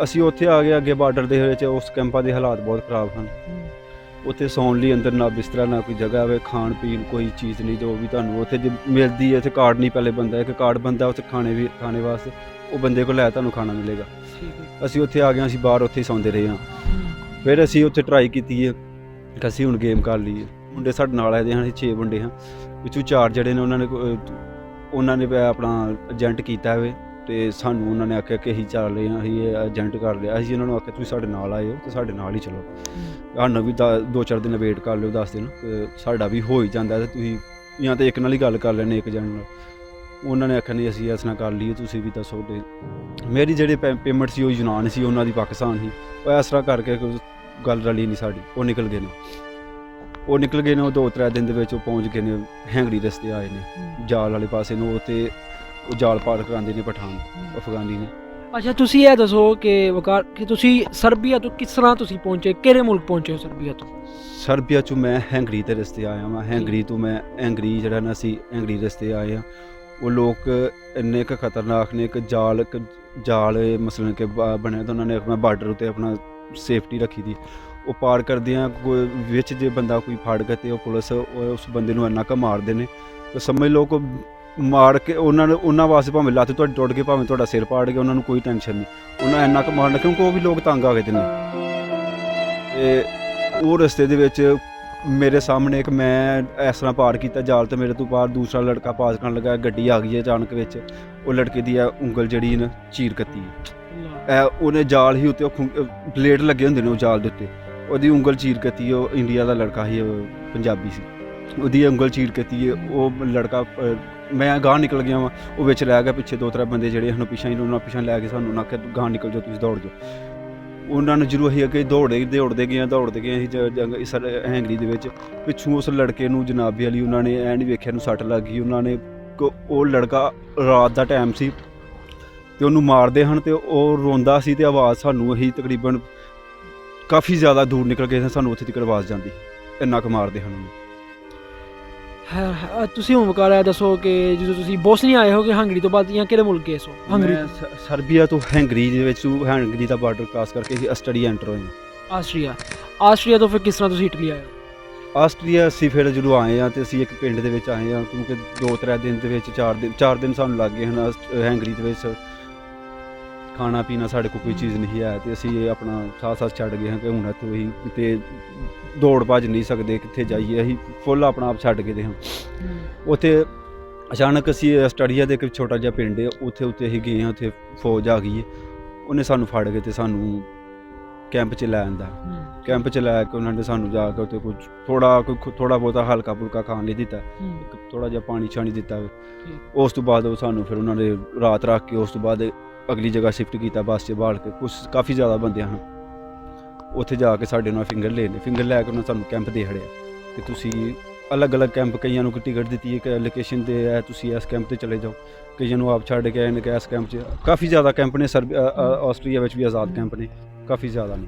ਅਸੀਂ ਉੱਥੇ ਆ ਗਏ ਅੱਗੇ ਬਾਰਡਰ ਦੇ ਵਿੱਚ। ਉਸ ਕੈਂਪਾਂ ਦੇ ਹਾਲਾਤ ਬਹੁਤ ਖਰਾਬ ਹਨ। ਉੱਥੇ ਸੌਣ ਲਈ ਅੰਦਰ ਨਾ ਬਿਸਤਰਾ, ਨਾ ਕੋਈ ਜਗ੍ਹਾ ਹੋਵੇ, ਖਾਣ ਪੀਣ ਕੋਈ ਚੀਜ਼ ਨਹੀਂ। ਜੋ ਵੀ ਤੁਹਾਨੂੰ ਉੱਥੇ ਜੇ ਮਿਲਦੀ ਹੈ, ਇੱਥੇ ਕਾਰਡ ਨਹੀਂ ਪਹਿਲੇ ਬੰਦਾ, ਇੱਕ ਕਾਰਡ ਬੰਦਾ ਉੱਥੇ ਖਾਣੇ ਵਾਸਤੇ, ਉਹ ਬੰਦੇ ਕੋਲ ਲੈ ਤੁਹਾਨੂੰ ਖਾਣਾ ਮਿਲੇਗਾ। ਅਸੀਂ ਉੱਥੇ ਆ ਗਏ, ਅਸੀਂ ਬਾਹਰ ਉੱਥੇ ਹੀ ਸੌਂਦੇ ਰਹੇ ਹਾਂ। ਫਿਰ ਅਸੀਂ ਉੱਥੇ ਟਰਾਈ ਕੀਤੀ ਹੈ ਕਿ ਅਸੀਂ ਹੁਣ ਗੇਮ ਕਰ ਲਈਏ। ਮੁੰਡੇ ਸਾਡੇ ਨਾਲ ਆਏ ਦੇ ਹਨ, ਅਸੀਂ 6 ਮੁੰਡੇ ਹਾਂ, ਵਿੱਚੋਂ 4 ਜਿਹੜੇ ਨੇ ਉਹਨਾਂ ਨੇ ਆਪਣਾ ਏਜੰਟ ਕੀਤਾ ਹੋਵੇ, ਤੇ ਸਾਨੂੰ ਉਹਨਾਂ ਨੇ ਆਖਿਆ ਕਿ ਅਸੀਂ ਚੱਲ ਰਹੇ ਹਾਂ, ਅਸੀਂ ਇਹ ਏਜੰਟ ਕਰ ਲਿਆ। ਅਸੀਂ ਉਹਨਾਂ ਨੂੰ ਆਖਿਆ ਤੁਸੀਂ ਸਾਡੇ ਨਾਲ ਆਏ ਹੋ ਤੇ ਸਾਡੇ ਨਾਲ ਹੀ ਚਲੋ, ਸਾਨੂੰ ਵੀ 2-4 ਦਿਨ ਵੇਟ ਕਰ ਲਿਓ, 10 ਦਿਨ ਸਾਡਾ ਵੀ ਹੋ ਹੀ ਜਾਂਦਾ, ਤੇ ਤੁਸੀਂ ਜਾਂ ਤਾਂ ਇੱਕ ਨਾਲ ਹੀ ਗੱਲ ਕਰ ਲੈਣੇ, ਇੱਕ ਜਣ ਨਾਲ। ਉਹਨਾਂ ਨੇ ਆਖਿਆ ਨਹੀਂ ਅਸੀਂ ਇਸ ਨਾਲ ਕਰ ਲਈਏ, ਤੁਸੀਂ ਵੀ ਦੱਸੋ। ਤੇ ਮੇਰੀ ਜਿਹੜੀ ਪੇਮੈਂਟ ਸੀ ਉਹ ਯੂਨਾਨ ਸੀ, ਉਹਨਾਂ ਦੀ ਪਾਕਿਸਤਾਨ ਸੀ। ਉਹ ਇਸ ਤਰ੍ਹਾਂ ਕਰਕੇ ਗੱਲ ਰਲੀ ਨਹੀਂ ਸਾਡੀ। ਉਹ ਨਿਕਲ ਗਏ ਨੇ ਉਹ 2-3 ਦਿਨ ਦੇ ਵਿੱਚ ਉਹ ਪਹੁੰਚ ਗਏ ਨੇ, ਹੈਂਗਰੀ ਰਸਤੇ ਆਏ ਨੇ ਜਾਲ ਵਾਲੇ ਪਾਸੇ ਨੂੰ। ਉਹ ਜਾਲ ਪਾਰ ਕਰਾਉਂਦੇ ਨੇ ਪਠਾਨ ਅਫਗਾਨੀ ਨੇ। ਅੱਛਾ, ਤੁਸੀਂ ਇਹ ਦੱਸੋ ਕਿ ਵਕਾਰ ਕਿ ਤੁਸੀਂ ਸਰਬੀਆ ਤੋਂ ਕਿਸ ਤਰ੍ਹਾਂ ਤੁਸੀਂ ਪਹੁੰਚੇ, ਕਿਹੜੇ ਮੁਲਕ ਪਹੁੰਚੇ ਹੋ ਸਰਬੀਆ ਤੋਂ? ਸਰਬੀਆ 'ਚੋਂ ਮੈਂ ਹੈਂਗਰੀ ਦੇ ਰਸਤੇ ਆਇਆ ਵਾਂ। ਹੈਂਗਰੀ ਤੋਂ ਮੈਂ ਜਿਹੜਾ ਨਾ ਅਸੀਂ ਹੈਂਗਰੀ ਰਸਤੇ ਆਏ ਹਾਂ। ਉਹ ਲੋਕ ਇੰਨੇ ਕੁ ਖਤਰਨਾਕ ਨੇ, ਇੱਕ ਜਾਲ ਮਸਲਨ ਕਿ ਬਣਿਆ, ਤਾਂ ਉਹਨਾਂ ਨੇ ਆਪਣਾ ਬਾਰਡਰ ਉੱਤੇ ਆਪਣਾ ਸੇਫਟੀ ਰੱਖੀ ਦੀ। ਉਹ ਪਾਰ ਕਰਦਿਆਂ ਕੋਈ ਵਿੱਚ ਜੇ ਬੰਦਾ ਕੋਈ ਫੜ ਕੇ, ਤੇ ਉਹ ਪੁਲਿਸ ਉਸ ਬੰਦੇ ਨੂੰ ਇੰਨਾ ਕੁ ਮਾਰਦੇ ਨੇ, ਤਾਂ ਸਮਝ ਲਓ ਕਿ ਮਾਰ ਕੇ ਉਹਨਾਂ ਵਾਸਤੇ ਭਾਵੇਂ ਲੱਤ ਤੁਹਾਡੀ ਟੁੱਟ ਕੇ, ਭਾਵੇਂ ਤੁਹਾਡਾ ਸਿਰ ਪਾੜ ਗਿਆ, ਉਹਨਾਂ ਨੂੰ ਕੋਈ ਟੈਨਸ਼ਨ ਨਹੀਂ। ਉਹਨਾਂ ਇੰਨਾ ਕੁ ਮਾਰਨਾ, ਕਿਉਂਕਿ ਉਹ ਵੀ ਲੋਕ ਤੰਗ ਆ ਗਏ ਤੇ ਨੇ। ਤੇ ਉਹ ਰਸਤੇ ਦੇ ਵਿੱਚ ਮੇਰੇ ਸਾਹਮਣੇ ਇੱਕ, ਮੈਂ ਇਸ ਤਰ੍ਹਾਂ ਪਾਰ ਕੀਤਾ ਜਾਲ, ਤੇ ਮੇਰੇ ਤੋਂ ਬਾਹਰ ਦੂਸਰਾ ਲੜਕਾ ਪਾਸ ਕਰਨ ਲੱਗਾ। ਗੱਡੀ ਆ ਗਈ ਹੈ ਅਚਾਨਕ ਵਿੱਚ, ਉਹ ਲੜਕੇ ਦੀ ਉਂਗਲ ਜਿਹੜੀ ਨਾ ਚੀਰ ਕੱਤੀ। ਉਹਨੇ ਜਾਲ ਹੀ ਉੱਤੇ ਬਲੇਡ ਲੱਗੇ ਹੁੰਦੇ ਨੇ ਉਹ ਜਾਲ ਦੇ ਉੱਤੇ, ਉਹਦੀ ਉਂਗਲ ਚੀਰ ਕੱਤੀ। ਉਹ ਇੰਡੀਆ ਦਾ ਲੜਕਾ ਸੀ, ਪੰਜਾਬੀ ਸੀ, ਉਹਦੀ ਉਂਗਲ ਚੀਰ ਕੱਤੀ। ਉਹ ਲੜਕਾ, ਮੈਂ ਗਾਂਹ ਨਿਕਲ ਗਿਆ ਵਾਂ, ਉਹ ਵਿੱਚ ਰਹਿ ਗਿਆ। ਪਿੱਛੇ 2-3 ਬੰਦੇ ਜਿਹੜੇ ਸਾਨੂੰ ਪਿੱਛਾ ਲੈ ਕੇ ਸਾਨੂੰ ਨਾ ਕਿ ਗਾਂਹ ਨਿਕਲ ਜਾਓ, ਤੁਸੀਂ ਦੌੜ ਜਾਓ। ਉਹਨਾਂ ਨੂੰ ਜਦੋਂ ਅਸੀਂ ਅੱਗੇ ਦੌੜਦੇ ਗਏ ਅਸੀਂ ਹੈਂਗਰੀ ਦੇ ਵਿੱਚ। ਪਿੱਛੋਂ ਉਸ ਲੜਕੇ ਨੂੰ ਜਨਾਬੇ ਵਾਲੀ ਉਹਨਾਂ ਨੇ ਐਂ ਨਹੀਂ ਵੇਖਿਆ, ਨੂੰ ਸੱਟ ਲੱਗ ਗਈ। ਉਹਨਾਂ ਨੇ ਉਹ ਲੜਕਾ ਰਾਤ ਦਾ ਟਾਈਮ ਸੀ, ਤੇ ਉਹਨੂੰ ਮਾਰਦੇ ਹਨ, ਤੇ ਉਹ ਰੋਂਦਾ ਸੀ, ਤੇ ਆਵਾਜ਼ ਸਾਨੂੰ ਅਸੀਂ ਤਕਰੀਬਨ ਕਾਫੀ ਜ਼ਿਆਦਾ ਦੂਰ ਨਿਕਲ ਗਏ, ਸਾਨੂੰ ਉੱਥੇ ਤੱਕ ਆਵਾਜ਼ ਜਾਂਦੀ, ਇੰਨਾ ਕੁ ਮਾਰਦੇ ਹਨ ਉਹਨੂੰ। ਤੁਸੀਂ ਹੁਣ ਵਕਾਰ ਇਹ ਦੱਸੋ ਕਿ ਜਦੋਂ ਤੁਸੀਂ ਬੋਸਨੀਆ ਆਏ ਹੋ ਕਿ ਹੰਗਰੀ ਤੋਂ ਬਾਅਦ, ਜਾਂ ਕਿਹੜੇ ਮੁਲਕ ਗਏ ਸੋ? ਹੰਗਰੀ, ਸਰਬੀਆ ਤੋਂ ਹੈਂਗਰੀ ਦੇ ਵਿੱਚ, ਹੈਂਗਰੀ ਦਾ ਬਾਰਡਰ ਕ੍ਰਾਸ ਕਰਕੇ ਅਸੀਂ ਆਸਟਰੀਆ ਐਂਟਰ ਹੋਏ। ਆਸਟਰੀਆ ਤੋਂ ਫਿਰ ਕਿਸ ਤਰ੍ਹਾਂ ਤੁਸੀਂ ਇਟਲੀ ਆਏ ਹੋ? ਆਸਟਰੀਆ ਅਸੀਂ ਫਿਰ ਜਦੋਂ ਆਏ ਹਾਂ, ਤੇ ਅਸੀਂ ਇੱਕ ਪਿੰਡ ਦੇ ਵਿੱਚ ਆਏ ਹਾਂ, ਕਿਉਂਕਿ 2-3 ਦਿਨ ਦੇ ਵਿੱਚ 4 ਦਿਨ ਸਾਨੂੰ ਲੱਗ ਗਏ ਹਨ ਹੈਂਗਰੀ ਦੇ ਵਿੱਚ। ਖਾਣਾ ਪੀਣਾ ਸਾਡੇ ਕੋਲ ਕੋਈ ਚੀਜ਼ ਨਹੀਂ ਹੈ, ਤੇ ਅਸੀਂ ਆਪਣਾ ਸਾਥ ਛੱਡ ਗਏ ਹਾਂ ਕਿ ਹੁਣ ਇੱਥੋਂ ਅਸੀਂ ਕਿਤੇ ਦੌੜ ਭੱਜ ਨਹੀਂ ਸਕਦੇ, ਕਿੱਥੇ ਜਾਈਏ। ਅਸੀਂ ਫੁੱਲ ਆਪਣਾ ਆਪ ਛੱਡ ਗਏ ਦੇ ਹਾਂ। ਉੱਥੇ ਅਚਾਨਕ ਅਸੀਂ ਆਸਟਰੀਆ ਦੇ ਇੱਕ ਛੋਟਾ ਜਿਹਾ ਪਿੰਡ ਹੈ, ਉੱਥੇ ਅਸੀਂ ਗਏ ਹਾਂ। ਉੱਥੇ ਫੌਜ ਆ ਗਈ ਹੈ, ਉਹਨੇ ਸਾਨੂੰ ਫੜ ਕੇ ਤੇ ਸਾਨੂੰ ਕੈਂਪ 'ਚ ਲੈ ਆਂਦਾ। ਕੈਂਪ 'ਚ ਲੈ ਕੇ ਉਹਨਾਂ ਨੇ ਸਾਨੂੰ ਜਾ ਕੇ ਉੱਥੇ ਕੁਝ ਥੋੜਾ ਬਹੁਤਾ ਹਲਕਾ ਫੁਲਕਾ ਖਾਣ ਲਈ ਦਿੱਤਾ, ਇੱਕ ਥੋੜਾ ਜਿਹਾ ਪਾਣੀ ਛਾਣੀ ਦਿੱਤਾ। ਉਸ ਤੋਂ ਬਾਅਦ ਉਹ ਸਾਨੂੰ ਫਿਰ ਉਹਨਾਂ ਨੇ ਰਾਤ ਰੱਖ ਕੇ, ਉਸ ਤੋਂ ਬਾਅਦ ਅਗਲੀ ਜਗ੍ਹਾ ਸ਼ਿਫਟ ਕੀਤਾ ਬੱਸ 'ਚ ਬਾਲ ਕੇ। ਕੁਛ ਕਾਫੀ ਜ਼ਿਆਦਾ ਬੰਦੇ ਹਨ, ਉੱਥੇ ਜਾ ਕੇ ਸਾਡੇ ਨਾਲ ਫਿੰਗਰ ਲੈ ਕੇ ਉਹਨਾਂ ਸਾਨੂੰ ਕੈਂਪ ਦੇ ਖੜਿਆ ਕਿ ਤੁਸੀਂ ਅਲੱਗ-ਅਲੱਗ ਕੈਂਪ, ਕਈਆਂ ਨੂੰ ਟਿਕਟ ਦਿੱਤੀ ਹੈ ਕਿ ਲੋਕੇਸ਼ਨ 'ਤੇ ਹੈ, ਤੁਸੀਂ ਇਸ ਕੈਂਪ 'ਤੇ ਚਲੇ ਜਾਓ। ਕਈਆਂ ਨੂੰ ਆਪ ਛੱਡ ਕੇ ਆਏ ਨੇ ਕਿ ਇਸ ਕੈਂਪ 'ਚ। ਕਾਫੀ ਜ਼ਿਆਦਾ ਕੈਂਪ ਨੇ ਆਸਟਰੀਆ ਵਿੱਚ ਵੀ, ਆਜ਼ਾਦ ਕੈਂਪ ਨੇ ਕਾਫੀ ਜ਼ਿਆਦਾ ਨੇ।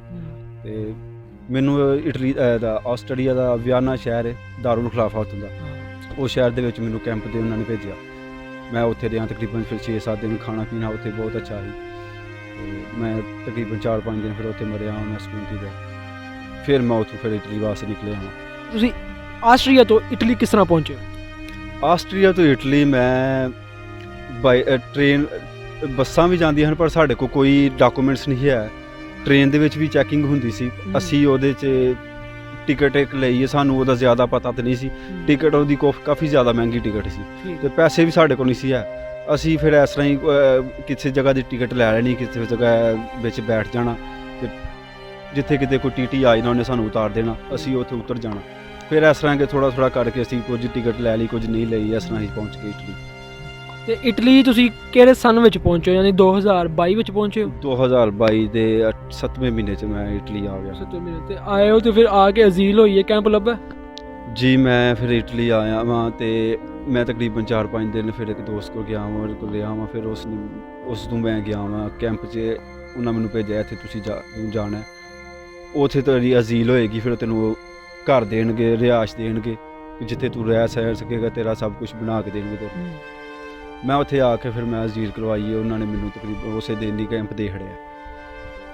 ਤੇ ਮੈਨੂੰ ਆਸਟਰੀਆ ਦਾ ਵਿਆਨਾ ਸ਼ਹਿਰ ਹੈ, ਦਾਰੁਲ ਖਿਲਾਫਾ ਉੱਥੋਂ ਦਾ, ਉਹ ਸ਼ਹਿਰ ਦੇ ਵਿੱਚ ਮੈਨੂੰ ਕੈਂਪ 'ਤੇ ਉਹਨਾਂ ਨੇ ਭੇਜਿਆ। ਮੈਂ ਉੱਥੇ ਰਿਹਾ ਤਕਰੀਬਨ ਫਿਰ 6-7 ਦਿਨ। ਖਾਣਾ ਪੀਣਾ ਉੱਥੇ ਬਹੁਤ ਅੱਛਾ ਸੀ, ਤੇ ਮੈਂ ਤਕਰੀਬਨ 4-5 ਦਿਨ ਫਿਰ ਉੱਥੇ ਮਰਿਆ ਮੈਂ ਸਕੂਲ ਦਾ। ਫਿਰ ਮੈਂ ਉੱਥੋਂ ਫਿਰ ਇਟਲੀ ਵਾਸਤੇ ਨਿਕਲਿਆ ਹਾਂ। ਤੁਸੀਂ ਆਸਟਰੀਆ ਤੋਂ ਇਟਲੀ ਕਿਸ ਤਰ੍ਹਾਂ ਪਹੁੰਚੇ? ਆਸਟਰੀਆ ਤੋਂ ਇਟਲੀ ਮੈਂ ਬਾਈ ਟ੍ਰੇਨ, ਬੱਸਾਂ ਵੀ ਜਾਂਦੀਆਂ ਹਨ, ਪਰ ਸਾਡੇ ਕੋਲ ਕੋਈ ਡਾਕੂਮੈਂਟਸ ਨਹੀਂ ਹੈ। ਟ੍ਰੇਨ ਦੇ ਵਿੱਚ ਵੀ ਚੈਕਿੰਗ ਹੁੰਦੀ ਸੀ। ਅਸੀਂ ਉਹਦੇ 'ਚ ਟਿਕਟ ਇੱਕ ਲਈ ਹੈ, ਸਾਨੂੰ ਉਹਦਾ ਜ਼ਿਆਦਾ ਪਤਾ ਤਾਂ ਨਹੀਂ ਸੀ। ਟਿਕਟ ਉਹਦੀ ਕਾਫੀ ਜ਼ਿਆਦਾ ਮਹਿੰਗੀ ਟਿਕਟ ਸੀ, ਤੇ ਪੈਸੇ ਵੀ ਸਾਡੇ ਕੋਲ ਨਹੀਂ ਸੀ ਹੈ। ਅਸੀਂ ਫਿਰ ਇਸ ਤਰ੍ਹਾਂ ਹੀ ਕਿਸੇ ਜਗ੍ਹਾ ਦੀ ਟਿਕਟ ਲੈ ਲੈਣੀ, ਕਿਸੇ ਜਗ੍ਹਾ ਵਿੱਚ ਬੈਠ ਜਾਣਾ, ਤੇ ਜਿੱਥੇ ਕਿਤੇ ਕੋਈ ਟੀਟੀ ਆਈ ਨਾ ਉਹਨੇ ਸਾਨੂੰ ਉਤਾਰ ਦੇਣਾ, ਅਸੀਂ ਉੱਥੇ ਉਤਰ ਜਾਣਾ। ਫਿਰ ਇਸ ਤਰ੍ਹਾਂ ਕਿ ਥੋੜਾ ਕਰਕੇ ਅਸੀਂ ਕੁਝ ਟਿਕਟ ਲੈ ਲਈ, ਕੁਝ ਨਹੀਂ ਲਈ, ਇਸ ਤਰ੍ਹਾਂ ਹੀ ਪਹੁੰਚ ਗਏ ਇਟਲੀ। ਤੇ ਇਟਲੀ ਤੁਸੀਂ ਕਿਹੜੇ ਸਨ ਵਿੱਚ ਪਹੁੰਚੇ ਹੋ, ਯਾਨੀ 2022 ਵਿੱਚ ਪਹੁੰਚੇ ਹੋ? 2022 ਦੇ 7ਵੇਂ ਮਹੀਨੇ 'ਚ ਮੈਂ ਇਟਲੀ ਆ ਗਿਆ। 7ਵੇਂ ਮਹੀਨੇ ਤੇ ਆਏ ਹੋ, ਤੇ ਫਿਰ ਆ ਕੇ ਅਜ਼ੀਲ ਹੋਈ ਹੈ, ਕੈਂਪ ਲੱਭਾ? ਜੀ ਮੈਂ ਫਿਰ ਇਟਲੀ ਆਇਆ ਵਾਂ ਤੇ ਮੈਂ ਤਕਰੀਬਨ 4-5 ਦਿਨ ਫਿਰ ਇੱਕ ਦੋਸਤ ਕੋਲ ਗਿਆ ਵਾਂ, ਉਹਦੇ ਕੋਲ ਰਿਹਾ ਵਾਂ। ਫਿਰ ਉਸ ਤੋਂ ਮੈਂ ਗਿਆ ਵਾਂ ਕੈਂਪ 'ਚ, ਉਹਨਾਂ ਮੈਨੂੰ ਭੇਜਿਆ ਇੱਥੇ ਤੁਸੀਂ ਜਾਣਾ, ਉੱਥੇ ਤੇਰੀ ਅਜ਼ੀਲ ਹੋਏਗੀ, ਫਿਰ ਤੈਨੂੰ ਘਰ ਦੇਣਗੇ, ਰਿਹਾਇਸ਼ ਦੇਣਗੇ, ਜਿੱਥੇ ਤੂੰ ਰਹਿ ਸਹਿ ਸਕੇਗਾ, ਤੇਰਾ ਸਭ ਕੁਝ ਬਣਾ ਕੇ ਦੇਣਗੇ ਤੈਨੂੰ। ਮੈਂ ਉੱਥੇ ਆ ਕੇ ਫਿਰ ਮੈਂ ਅਜ਼ੀਲ ਕਰਵਾਈ, ਉਹਨਾਂ ਨੇ ਮੈਨੂੰ ਤਕਰੀਬਨ ਉਸੇ ਦਿਨ ਹੀ ਕੈਂਪ ਦੇ ਖੜਿਆ।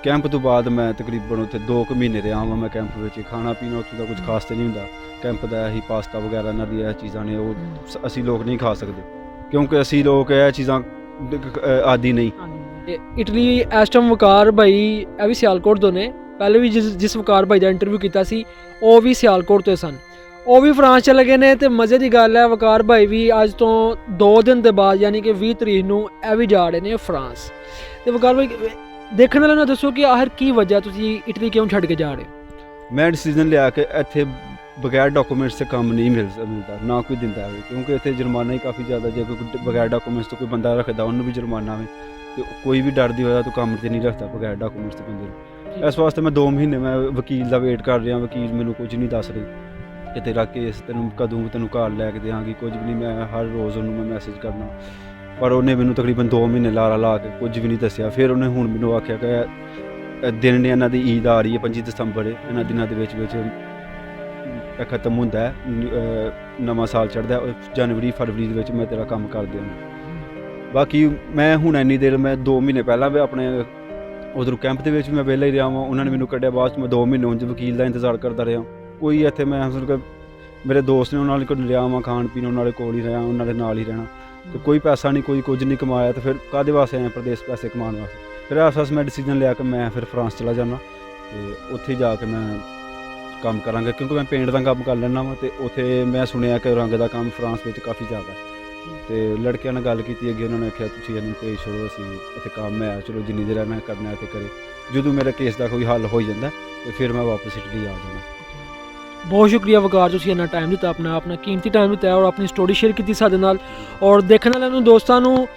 ਕੈਂਪ ਤੋਂ ਬਾਅਦ ਮੈਂ ਤਕਰੀਬਨ ਉੱਥੇ 2 ਕੁ ਮਹੀਨੇ ਰਿਹਾ ਵਾਂ ਮੈਂ ਕੈਂਪ ਵਿੱਚ। ਖਾਣਾ ਪੀਣਾ ਉੱਥੇ ਦਾ ਕੁਝ ਖਾਸ ਤੇ ਨਹੀਂ ਹੁੰਦਾ, ਕੈਂਪ ਦਾ ਇਹੀ ਪਾਸਤਾ ਵਗੈਰਾ ਇਹਨਾਂ ਦੀ ਇਹ ਚੀਜ਼ਾਂ ਨੇ, ਉਹ ਅਸੀਂ ਲੋਕ ਨਹੀਂ ਖਾ ਸਕਦੇ ਕਿਉਂਕਿ ਅਸੀਂ ਲੋਕ ਇਹ ਚੀਜ਼ਾਂ ਆਦੀ ਨਹੀਂ। ਇਟਲੀ ਇਸ ਟਾਈਮ ਵਕਾਰ ਭਾਈ ਇਹ ਵੀ ਸਿਆਲਕੋਟ ਤੋਂ ਨੇ, ਪਹਿਲੇ ਵੀ ਜਿਸ ਵਕਾਰ ਭਾਈ ਦਾ ਇੰਟਰਵਿਊ ਕੀਤਾ ਸੀ ਉਹ ਵੀ ਸਿਆਲਕੋਟ ਤੋਂ ਸਨ, ਉਹ ਵੀ ਫਰਾਂਸ ਚਲੇ ਗਏ ਨੇ। ਤੇ ਮਜ਼ੇ ਦੀ ਗੱਲ ਹੈ ਵਕਾਰ ਭਾਈ ਵੀ ਅੱਜ ਤੋਂ 2 ਦਿਨ ਦੇ ਬਾਅਦ ਯਾਨੀ ਕਿ 20 ਤਰੀਕ ਨੂੰ ਇਹ ਵੀ ਜਾ ਰਹੇ ਨੇ ਫਰਾਂਸ। ਤੇ ਵਕਾਰ ਭਾਈ ਦੇਖਣ ਵਾਲਿਆਂ ਨੂੰ ਦੱਸੋ ਕਿ ਆਖਿਰ ਕੀ ਵਜ੍ਹਾ ਤੁਸੀਂ ਇਟਲੀ ਕਿਉਂ ਛੱਡ ਕੇ ਜਾ ਰਹੇ ਹੋ? ਮੈਂ ਡਿਸੀਜਨ ਲਿਆ ਕਿ ਇੱਥੇ ਬਗੈਰ ਡਾਕੂਮੈਂਟਸ ਤੇ ਕੰਮ ਨਹੀਂ ਮਿਲਦਾ, ਨਾ ਕੋਈ ਦਿੰਦਾ ਹੈ, ਕਿਉਂਕਿ ਇੱਥੇ ਜੁਰਮਾਨਾ ਹੀ ਕਾਫੀ ਜ਼ਿਆਦਾ। ਜੇ ਕੋਈ ਬਗੈਰ ਡਾਕੂਮੈਂਟਸ ਤੋਂ ਕੋਈ ਬੰਦਾ ਰੱਖਦਾ ਉਹਨੂੰ ਵੀ ਜੁਰਮਾਨਾ ਹੈ, ਤੇ ਕੋਈ ਵੀ ਡਰਦੀ ਹੋਇਆ ਤੂੰ ਕੰਮ ਤੇ ਨਹੀਂ ਰੱਖਦਾ ਬਗੈਰ ਡਾਕੂਮੈਂਟਸ ਦੇ ਬੰਦੇ ਨੂੰ। ਇਸ ਵਾਸਤੇ ਮੈਂ 2 ਮਹੀਨੇ ਮੈਂ ਵਕੀਲ ਦਾ ਵੇਟ ਕਰ ਰਿਹਾ, ਵਕੀਲ ਮੈਨੂੰ ਕੁਝ ਨਹੀਂ ਦੱਸ ਰਹੀ ਕਿ ਤੇਰਾ ਕੇਸ ਤੈਨੂੰ ਕਦੋਂ ਤੈਨੂੰ ਘਰ ਲੈ ਕੇ ਦੇਵਾਂਗੀ, ਕੁਝ ਵੀ ਨਹੀਂ। ਮੈਂ ਹਰ ਰੋਜ਼ ਉਹਨੂੰ ਮੈਂ ਮੈਸੇਜ ਕਰਨਾ, ਪਰ ਉਹਨੇ ਮੈਨੂੰ ਤਕਰੀਬਨ 2 ਮਹੀਨੇ ਲਾ ਕੇ ਕੁਝ ਵੀ ਨਹੀਂ ਦੱਸਿਆ। ਫਿਰ ਉਹਨੇ ਹੁਣ ਮੈਨੂੰ ਆਖਿਆ ਕਿ ਦਿਨ ਨੇ ਇਹਨਾਂ ਦੀ ਈਦ ਆ ਰਹੀ ਹੈ 25 ਦਸੰਬਰ, ਇਹਨਾਂ ਦਿਨਾਂ ਦੇ ਵਿੱਚ ਖਤਮ ਹੁੰਦਾ ਹੈ, ਨਵਾਂ ਸਾਲ ਚੜ੍ਹਦਾ, ਜਨਵਰੀ ਫਰਵਰੀ ਦੇ ਵਿੱਚ ਮੈਂ ਤੇਰਾ ਕੰਮ ਕਰ ਦਿਆਂਗਾ। ਬਾਕੀ ਮੈਂ ਹੁਣ ਇੰਨੀ ਦੇਰ ਮੈਂ 2 ਮਹੀਨੇ ਪਹਿਲਾਂ ਵੀ ਆਪਣੇ ਉਧਰੋਂ ਕੈਂਪ ਦੇ ਵਿੱਚ ਮੈਂ ਵਿਹਲਾ ਹੀ ਰਿਹਾ ਵਾਂ, ਉਹਨਾਂ ਨੇ ਮੈਨੂੰ ਕੱਢਿਆ। ਬਾਅਦ 'ਚ ਮੈਂ 2 ਮਹੀਨੇ ਉਂਝ ਵਕੀਲ ਦਾ ਇੰਤਜ਼ਾਰ ਕਰਦਾ ਰਿਹਾ। ਕੋਈ ਇੱਥੇ ਮੈਂ ਮੇਰੇ ਦੋਸਤ ਨੇ ਉਹਨਾਂ ਨਾਲ ਕੋਲ ਰਿਹਾ ਵਾਂ, ਖਾਣ ਪੀਣ ਉਹਨਾਂ ਦੇ ਕੋਲ ਹੀ ਰਿਹਾ, ਉਹਨਾਂ ਦੇ ਨਾਲ ਹੀ ਰਹਿਣਾ, ਤੇ ਕੋਈ ਪੈਸਾ ਨਹੀਂ, ਕੋਈ ਕੁਝ ਨਹੀਂ ਕਮਾਇਆ, ਤੇ ਫਿਰ ਕਾਹਦੇ ਵਾਸਤੇ ਆਇਆ ਪ੍ਰਦੇਸ਼ ਪੈਸੇ ਕਮਾਉਣ ਵਾਸਤੇ। ਫਿਰ ਐਸ ਮੈਂ ਡਿਸੀਜਨ ਲਿਆ ਕਿ ਮੈਂ ਫਿਰ ਫਰਾਂਸ ਚਲਾ ਜਾਣਾ, ਤੇ ਉੱਥੇ ਜਾ ਕੇ ਮੈਂ ਕੰਮ ਕਰਾਂਗਾ, ਕਿਉਂਕਿ ਮੈਂ ਪੇਂਟ ਦਾ ਕੰਮ ਕਰ ਲੈਣਾ ਵਾ। ਤੇ ਉੱਥੇ ਮੈਂ ਸੁਣਿਆ ਕਿ ਰੰਗ ਦਾ ਕੰਮ ਫਰਾਂਸ ਵਿੱਚ ਕਾਫੀ ਜ਼ਿਆਦਾ, ਤੇ ਲੜਕਿਆਂ ਨਾਲ ਗੱਲ ਕੀਤੀ ਅੱਗੇ, ਉਹਨਾਂ ਨੇ ਆਖਿਆ ਤੁਸੀਂ ਇਹਨੂੰ ਭੇਜ ਛੱਡੋ, ਅਸੀਂ ਇੱਥੇ ਕੰਮ ਹੈ, ਚਲੋ ਜਿੰਨੀ ਦੇਰ ਮੈਂ ਕਰਨਾ ਤੇ ਕਰੇ। ਜਦੋਂ ਮੇਰਾ ਕੇਸ ਦਾ ਕੋਈ ਹੱਲ ਹੋ ਜਾਂਦਾ ਤੇ ਫਿਰ ਮੈਂ ਵਾਪਸ ਇਟਲੀ ਆ ਜਾਣਾ। ਬਹੁਤ ਸ਼ੁਕਰੀਆ ਵਕਾਰ, ਤੁਸੀਂ ਇੰਨਾ ਟਾਈਮ ਦਿੱਤਾ, ਆਪਣਾ ਕੀਮਤੀ ਟਾਈਮ ਦਿੱਤਾ ਔਰ ਆਪਣੀ ਸਟੋਰੀ ਸ਼ੇਅਰ ਕੀਤੀ ਸਾਡੇ ਨਾਲ। ਔਰ ਦੇਖਣ ਵਾਲਿਆਂ ਨੂੰ, ਦੋਸਤਾਂ ਨੂੰ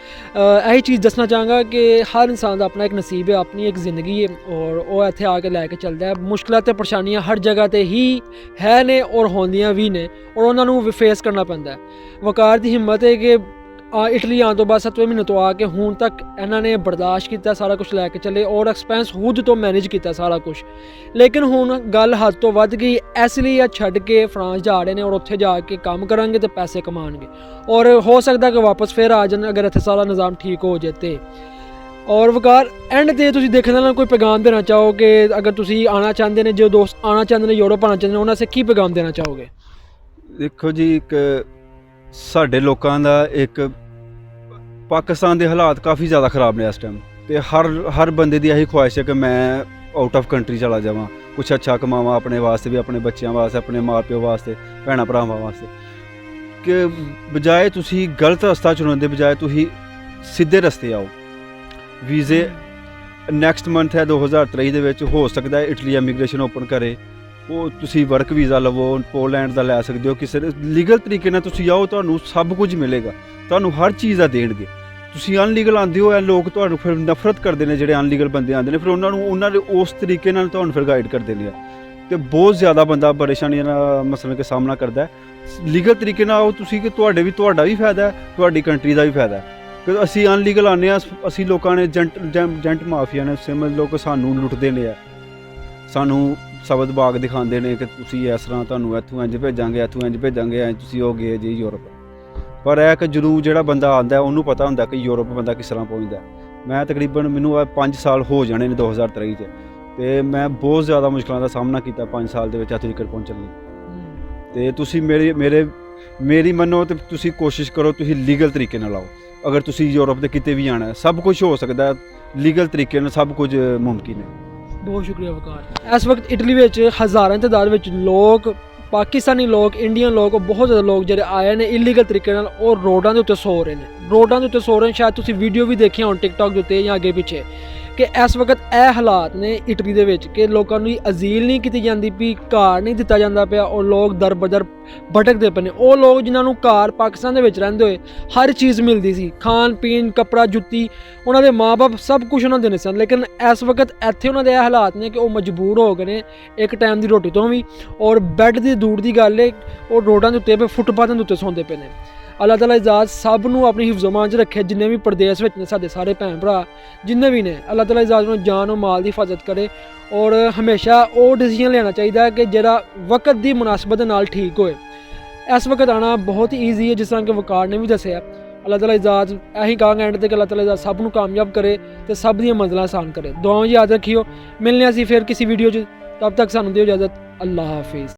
ਇਹੀ ਚੀਜ਼ ਦੱਸਣਾ ਚਾਹਾਂਗਾ ਕਿ ਹਰ ਇਨਸਾਨ ਦਾ ਆਪਣਾ ਇੱਕ ਨਸੀਬ ਹੈ, ਆਪਣੀ ਇੱਕ ਜ਼ਿੰਦਗੀ ਹੈ, ਔਰ ਉਹ ਇੱਥੇ ਆ ਕੇ ਲੈ ਕੇ ਚੱਲਦਾ ਹੈ। ਮੁਸ਼ਕਿਲਾਂ ਤੇ ਪਰੇਸ਼ਾਨੀਆਂ ਹਰ ਜਗ੍ਹਾ ਤੇ ਹੀ ਹੈ ਨੇ ਔਰ ਹੁੰਦੀਆਂ ਵੀ ਨੇ, ਔਰ ਉਹਨਾਂ ਨੂੰ ਫੇਸ ਕਰਨਾ ਪੈਂਦਾ ਹੈ। ਵਕਾਰ ਦੀ ਹਿੰਮਤ ਹੈ ਕਿ ਇਟਲੀ ਆਉਣ ਤੋਂ ਬਾਅਦ 7ਵੇਂ ਮਹੀਨੇ ਤੋਂ ਆ ਕੇ ਹੁਣ ਤੱਕ ਇਹਨਾਂ ਨੇ ਬਰਦਾਸ਼ਤ ਕੀਤਾ, ਸਾਰਾ ਕੁਝ ਲੈ ਕੇ ਚੱਲੇ, ਔਰ ਐਕਸਪੈਂਸ ਖੁਦ ਤੋਂ ਮੈਨੇਜ ਕੀਤਾ ਸਾਰਾ ਕੁਝ। ਲੇਕਿਨ ਹੁਣ ਗੱਲ ਹੱਦ ਤੋਂ ਵੱਧ ਗਈ, ਇਸ ਲਈ ਇਹ ਛੱਡ ਕੇ ਫਰਾਂਸ ਜਾ ਰਹੇ ਨੇ, ਔਰ ਉੱਥੇ ਜਾ ਕੇ ਕੰਮ ਕਰਾਂਗੇ ਤੇ ਪੈਸੇ ਕਮਾਉਣਗੇ, ਔਰ ਹੋ ਸਕਦਾ ਕਿ ਵਾਪਸ ਫਿਰ ਆ ਜਾਣ ਅਗਰ ਇੱਥੇ ਸਾਰਾ ਨਿਜ਼ਾਮ ਠੀਕ ਹੋ ਜਾਏ ਤੇ। ਔਰ ਵਕਾਰ ਐਂਡ ਤੇ ਤੁਸੀਂ ਦੇਖਣ ਨਾਲ ਕੋਈ ਪੈਗਾਮ ਦੇਣਾ ਚਾਹੋ ਕਿ ਅਗਰ ਤੁਸੀਂ ਆਉਣਾ ਚਾਹੁੰਦੇ ਨੇ, ਜੋ ਦੋਸਤ ਆਉਣਾ ਚਾਹੁੰਦੇ ਨੇ, ਯੂਰਪ ਆਉਣਾ ਚਾਹੁੰਦੇ ਨੇ, ਉਹਨਾਂ ਸੇ ਕੀ ਪੈਗਾਮ ਦੇਣਾ ਚਾਹੋਗੇ? ਦੇਖੋ ਜੀ, ਇੱਕ ਸਾਡੇ ਲੋਕਾਂ ਦਾ ਇੱਕ ਪਾਕਿਸਤਾਨ ਦੇ ਹਾਲਾਤ ਕਾਫੀ ਜ਼ਿਆਦਾ ਖਰਾਬ ਨੇ ਇਸ ਟਾਈਮ, ਤੇ ਹਰ ਬੰਦੇ ਦੀ ਇਹੀ ਖੁਆਇਸ਼ ਹੈ ਕਿ ਮੈਂ ਆਊਟ ਆਫ ਕੰਟਰੀ ਚਲਾ ਜਾਵਾਂ, ਕੁਛ ਅੱਛਾ ਕਮਾਵਾਂ ਆਪਣੇ ਵਾਸਤੇ ਵੀ, ਆਪਣੇ ਬੱਚਿਆਂ ਵਾਸਤੇ, ਆਪਣੇ ਮਾਂ-ਪਿਓ ਵਾਸਤੇ, ਭੈਣਾਂ ਭਰਾਵਾਂ ਵਾਸਤੇ। ਕਿ ਬਜਾਏ ਤੁਸੀਂ ਗਲਤ ਰਸਤਾ ਚੁਣਨ ਦੇ ਬਜਾਏ ਤੁਸੀਂ ਸਿੱਧੇ ਰਸਤੇ ਆਓ। ਵੀਜ਼ੇ ਨੈਕਸਟ ਮੰਥ ਹੈ 2023 ਦੇ ਵਿੱਚ, ਹੋ ਸਕਦਾ ਹੈ ਇਟਲੀ ਇਮੀਗ੍ਰੇਸ਼ਨ ਓਪਨ ਕਰੇ, ਉਹ ਤੁਸੀਂ ਵਰਕ ਵੀਜ਼ਾ ਲਵੋ, ਪੋਲੈਂਡ ਦਾ ਲੈ ਸਕਦੇ ਹੋ, ਕਿਸੇ ਲੀਗਲ ਤਰੀਕੇ ਨਾਲ ਤੁਸੀਂ ਆਓ, ਤੁਹਾਨੂੰ ਸਭ ਕੁਝ ਮਿਲੇਗਾ, ਤੁਹਾਨੂੰ ਹਰ ਚੀਜ਼ ਦਾ ਦੇਣਗੇ। ਤੁਸੀਂ ਅਨਲੀਗਲ ਆਉਂਦੇ ਹੋ, ਇਹ ਲੋਕ ਤੁਹਾਨੂੰ ਫਿਰ ਨਫ਼ਰਤ ਕਰਦੇ ਨੇ, ਜਿਹੜੇ ਅਨਲੀਗਲ ਬੰਦੇ ਆਉਂਦੇ ਨੇ, ਫਿਰ ਉਹਨਾਂ ਦੇ ਉਸ ਤਰੀਕੇ ਨਾਲ ਤੁਹਾਨੂੰ ਫਿਰ ਗਾਈਡ ਕਰਦੇ ਨੇ, ਤੇ ਬਹੁਤ ਜ਼ਿਆਦਾ ਬੰਦਾ ਪਰੇਸ਼ਾਨੀਆਂ ਦਾ ਮਸਲੇ ਦਾ ਸਾਹਮਣਾ ਕਰਦਾ ਹੈ। ਲੀਗਲ ਤਰੀਕੇ ਨਾਲ ਆਓ ਤੁਸੀਂ, ਕਿ ਤੁਹਾਡਾ ਵੀ ਫਾਇਦਾ ਹੈ, ਤੁਹਾਡੀ ਕੰਟਰੀ ਦਾ ਵੀ ਫਾਇਦਾ ਹੈ। ਕਿਉਂਕਿ ਅਸੀਂ ਅਨਲੀਗਲ ਆਉਂਦੇ ਹਾਂ, ਅਸੀਂ ਲੋਕਾਂ ਨੇ ਜੰਟ ਮਾਫੀਆ ਨੇ ਸਮਝ ਲਓ ਕਿ ਸਾਨੂੰ ਲੁੱਟਦੇ ਨੇ ਆ, ਸਾਨੂੰ ਸਬਦ ਬਾਗ ਦਿਖਾਉਂਦੇ ਨੇ ਕਿ ਤੁਸੀਂ ਇਸ ਤਰ੍ਹਾਂ, ਤੁਹਾਨੂੰ ਇੱਥੋਂ ਇੰਝ ਭੇਜਾਂਗੇ, ਇੱਥੋਂ ਇੰਝ ਭੇਜਾਂਗੇ, ਐਂ ਤੁਸੀਂ ਹੋ ਗਏ ਜੀ ਯੂਰਪ। ਪਰ ਇਹ ਕਿ ਜਦੋਂ ਜਿਹੜਾ ਬੰਦਾ ਆਉਂਦਾ ਉਹਨੂੰ ਪਤਾ ਹੁੰਦਾ ਕਿ ਯੂਰਪ ਬੰਦਾ ਕਿਸ ਤਰ੍ਹਾਂ ਪਹੁੰਚਦਾ। ਮੈਂ ਤਕਰੀਬਨ ਮੈਨੂੰ 5 ਸਾਲ ਹੋ ਜਾਣੇ ਨੇ 2023 'ਚ, ਤੇ ਮੈਂ ਬਹੁਤ ਜ਼ਿਆਦਾ ਮੁਸ਼ਕਲਾਂ ਦਾ ਸਾਹਮਣਾ ਕੀਤਾ 5 ਸਾਲ ਦੇ ਵਿੱਚ ਇੱਥੇ ਤੱਕ ਪਹੁੰਚਣ ਲਈ। ਤੇ ਤੁਸੀਂ ਮੇਰੀ ਮੰਨੋ ਤੇ ਤੁਸੀਂ ਕੋਸ਼ਿਸ਼ ਕਰੋ, ਤੁਸੀਂ ਲੀਗਲ ਤਰੀਕੇ ਨਾਲ ਆਓ। ਅਗਰ ਤੁਸੀਂ ਯੂਰਪ ਦੇ ਕਿਤੇ ਵੀ ਆਉਣਾ, ਸਭ ਕੁਝ ਹੋ ਸਕਦਾ, ਲੀਗਲ ਤਰੀਕੇ ਨਾਲ ਸਭ ਕੁਝ ਮੁਮਕਿਨ ਹੈ। ਬਹੁਤ ਸ਼ੁਕਰੀਆ ਵਕਾਰ। ਇਸ ਵਕਤ ਇਟਲੀ ਵਿੱਚ ਹਜ਼ਾਰਾਂ ਤਾਦਾਦ ਵਿੱਚ ਲੋਕ, ਪਾਕਿਸਤਾਨੀ ਲੋਕ, ਇੰਡੀਅਨ ਲੋਕ, ਬਹੁਤ ਜ਼ਿਆਦਾ ਲੋਕ ਜਿਹੜੇ ਆਏ ਨੇ ਇਲੀਗਲ ਤਰੀਕੇ ਨਾਲ, ਉਹ ਰੋਡਾਂ ਦੇ ਉੱਤੇ ਸੋ ਰਹੇ ਨੇ, ਸ਼ਾਇਦ ਤੁਸੀਂ ਵੀਡੀਓ ਵੀ ਦੇਖੀਆਂ ਹੋਣ ਟਿਕਟੌਕ ਦੇ ਉੱਤੇ ਜਾਂ ਅੱਗੇ ਪਿੱਛੇ। ਕਿ ਇਸ ਵਕਤ ਇਹ ਹਾਲਾਤ ਨੇ ਇਟਲੀ ਦੇ ਵਿੱਚ ਕਿ ਲੋਕਾਂ ਨੂੰ ਅਜ਼ੀਲ ਨਹੀਂ ਕੀਤੀ ਜਾਂਦੀ ਵੀ, ਘਰ ਨਹੀਂ ਦਿੱਤਾ ਜਾਂਦਾ ਪਿਆ, ਉਹ ਲੋਕ ਦਰ ਬਦਰ ਭਟਕਦੇ ਪਏ ਨੇ। ਉਹ ਲੋਕ ਜਿਨ੍ਹਾਂ ਨੂੰ ਘਰ ਪਾਕਿਸਤਾਨ ਦੇ ਵਿੱਚ ਰਹਿੰਦੇ ਹੋਏ ਹਰ ਚੀਜ਼ ਮਿਲਦੀ ਸੀ, ਖਾਣ ਪੀਣ ਕੱਪੜਾ ਜੁੱਤੀ, ਉਹਨਾਂ ਦੇ ਮਾਂ-ਬਾਪ ਸਭ ਕੁਝ ਉਹਨਾਂ ਦੇ ਸਨ, ਲੇਕਿਨ ਇਸ ਵਕਤ ਇੱਥੇ ਉਹਨਾਂ ਦੇ ਇਹ ਹਾਲਾਤ ਨੇ ਕਿ ਉਹ ਮਜਬੂਰ ਹੋ ਗਏ ਨੇ ਇੱਕ ਟਾਈਮ ਦੀ ਰੋਟੀ ਤੋਂ ਵੀ, ਔਰ ਬੈੱਡ ਦੀ ਦੂਰ ਦੀ ਗੱਲ ਹੈ ਉਹ ਰੋਡਾਂ ਦੇ ਉੱਤੇ ਫੁੱਟਪਾਥਾਂ ਦੇ ਉੱਤੇ ਸੌਂਦੇ ਪਏ ਨੇ। ਅੱਲਾਹ ਤਾਲਾ ਇਜਾਜ਼ਤ ਸਭ ਨੂੰ ਆਪਣੀ ਹਿਫਜ਼ੋ-ਮਾਨ 'ਚ ਰੱਖੇ, ਜਿੰਨੇ ਵੀ ਪ੍ਰਦੇਸ਼ ਵਿੱਚ ਨੇ ਸਾਡੇ ਸਾਰੇ ਭੈਣ ਭਰਾ ਜਿੰਨੇ ਵੀ ਨੇ, ਅੱਲਾਹ ਤਾਲਾ ਇਜਾਜ਼ਤ ਨੂੰ ਜਾਨ और ਮਾਲ ਦੀ ਹਿਫਾਜ਼ਤ ਕਰੇ। ਔਰ ਹਮੇਸ਼ਾ ਉਹ ਡਿਸੀਜਨ ਲੈਣਾ ਚਾਹੀਦਾ ਕਿ ਜਿਹੜਾ ਵਕਤ ਦੀ ਮੁਨਾਸਬਤ ਦੇ ਨਾਲ ਠੀਕ ਹੋਏ। ਇਸ ਵਕਤ ਆਉਣਾ ਬਹੁਤ ਹੀ ਈਜ਼ੀ ਹੈ, ਜਿਸ ਤਰ੍ਹਾਂ ਕਿ ਵਕਾਰ ਨੇ ਵੀ ਦੱਸਿਆ। ਅੱਲਾਹ ਤਾਲਾ ਇਜਾਜ਼ਤ ਇਹੀ ਕਹਾਂਗੇ ਐਂਡ ਤੇ ਕਿ ਅੱਲਾਹ ਤਾਲਾ ਇਜਾਜ਼ਤ ਸਭ ਨੂੰ ਕਾਮਯਾਬ ਕਰੇ ਤੇ ਸਭ ਦੀਆਂ ਮੰਜ਼ਿਲਾਂ ਆਸਾਨ ਕਰੇ। ਦੁਆਵਾਂ ਯਾਦ ਰੱਖਿਓ। ਮਿਲਨੇ ਅਸੀਂ ਫਿਰ ਕਿਸੇ ਵੀਡੀਓ 'ਚ, ਤਬ ਤੱਕ ਸਾਨੂੰ ਦਿਓ ਇਜਾਜ਼ਤ। ਅੱਲਾਹ ਹਾਫਿਜ਼।